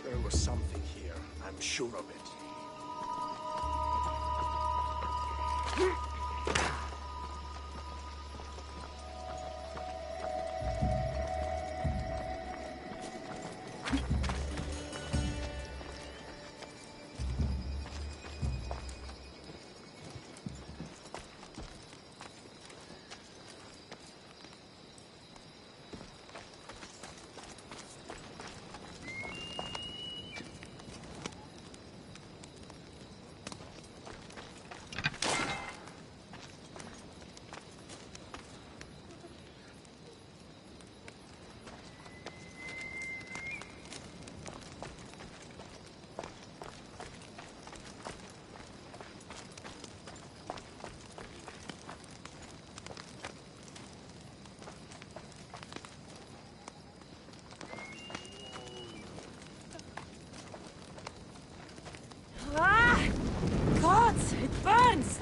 Speaker 2: There was something here. I'm sure of it.
Speaker 10: Ah! Gods! It burns!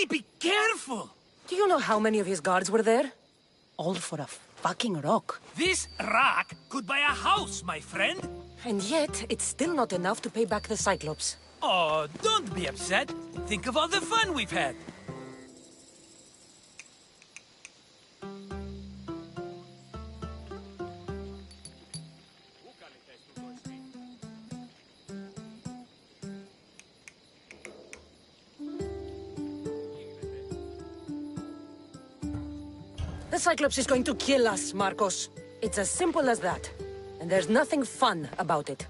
Speaker 13: Be careful!
Speaker 10: Do you know how many of his guards were there? All for a fucking rock.
Speaker 13: This rock could buy a house, my friend.
Speaker 10: And yet, it's still not enough to pay back the Cyclops.
Speaker 13: Oh, don't be upset. Think of all the fun we've had.
Speaker 12: The Cyclops is going to kill us, Marcos. It's as simple as that. And there's nothing fun about it.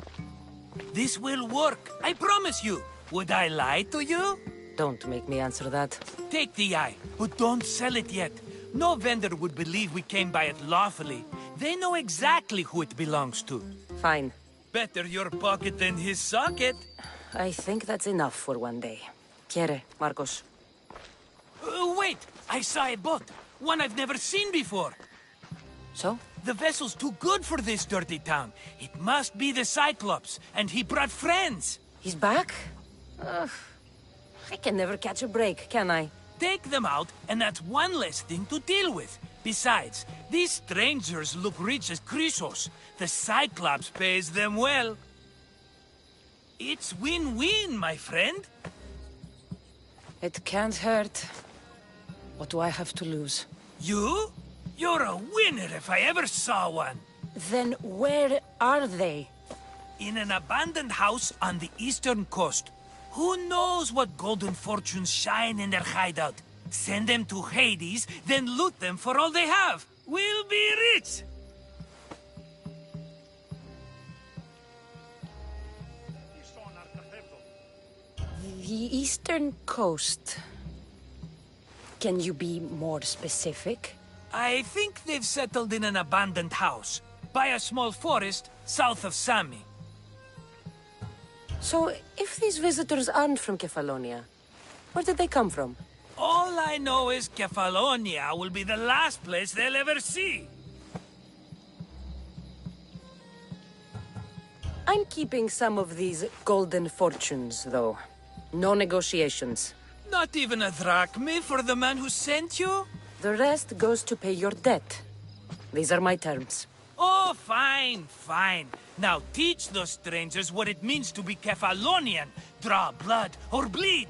Speaker 13: This will work, I promise you. Would I lie to you?
Speaker 12: Don't make me answer that.
Speaker 13: Take the eye, but don't sell it yet. No vendor would believe we came by it lawfully. They know exactly who it belongs to.
Speaker 12: Fine.
Speaker 13: Better your pocket than his socket.
Speaker 12: I think that's enough for one day. Quiere, Marcos?
Speaker 13: Wait! I saw a boat. One I've never seen before.
Speaker 12: So?
Speaker 13: The vessel's too good for this dirty town. It must be the Cyclops, and he brought friends.
Speaker 12: He's back? I can never catch a break, can I?
Speaker 13: Take them out, and that's one less thing to deal with. Besides, these strangers look rich as Chrysos. The Cyclops pays them well. It's win-win, my friend.
Speaker 12: It can't hurt. What do I have to lose?
Speaker 13: You? You're a winner if I ever saw one.
Speaker 12: Then where are they?
Speaker 13: In an abandoned house on the eastern coast. Who knows what golden fortunes shine in their hideout? Send them to Hades, then loot them for all they have. We'll be rich!
Speaker 12: The eastern coast. Can you be more specific?
Speaker 13: I think they've settled in an abandoned house, by a small forest south of Sami.
Speaker 12: So, if these visitors aren't from Kefalonia, where did they come from?
Speaker 13: All I know is Kefalonia will be the last place they'll ever see.
Speaker 12: I'm keeping some of these golden fortunes, though. No negotiations.
Speaker 13: Not even a drachme for the man who sent you?
Speaker 12: The rest goes to pay your debt. These are my terms.
Speaker 13: Oh, fine, fine. Now teach those strangers what it means to be Kefalonian. Draw blood or bleed.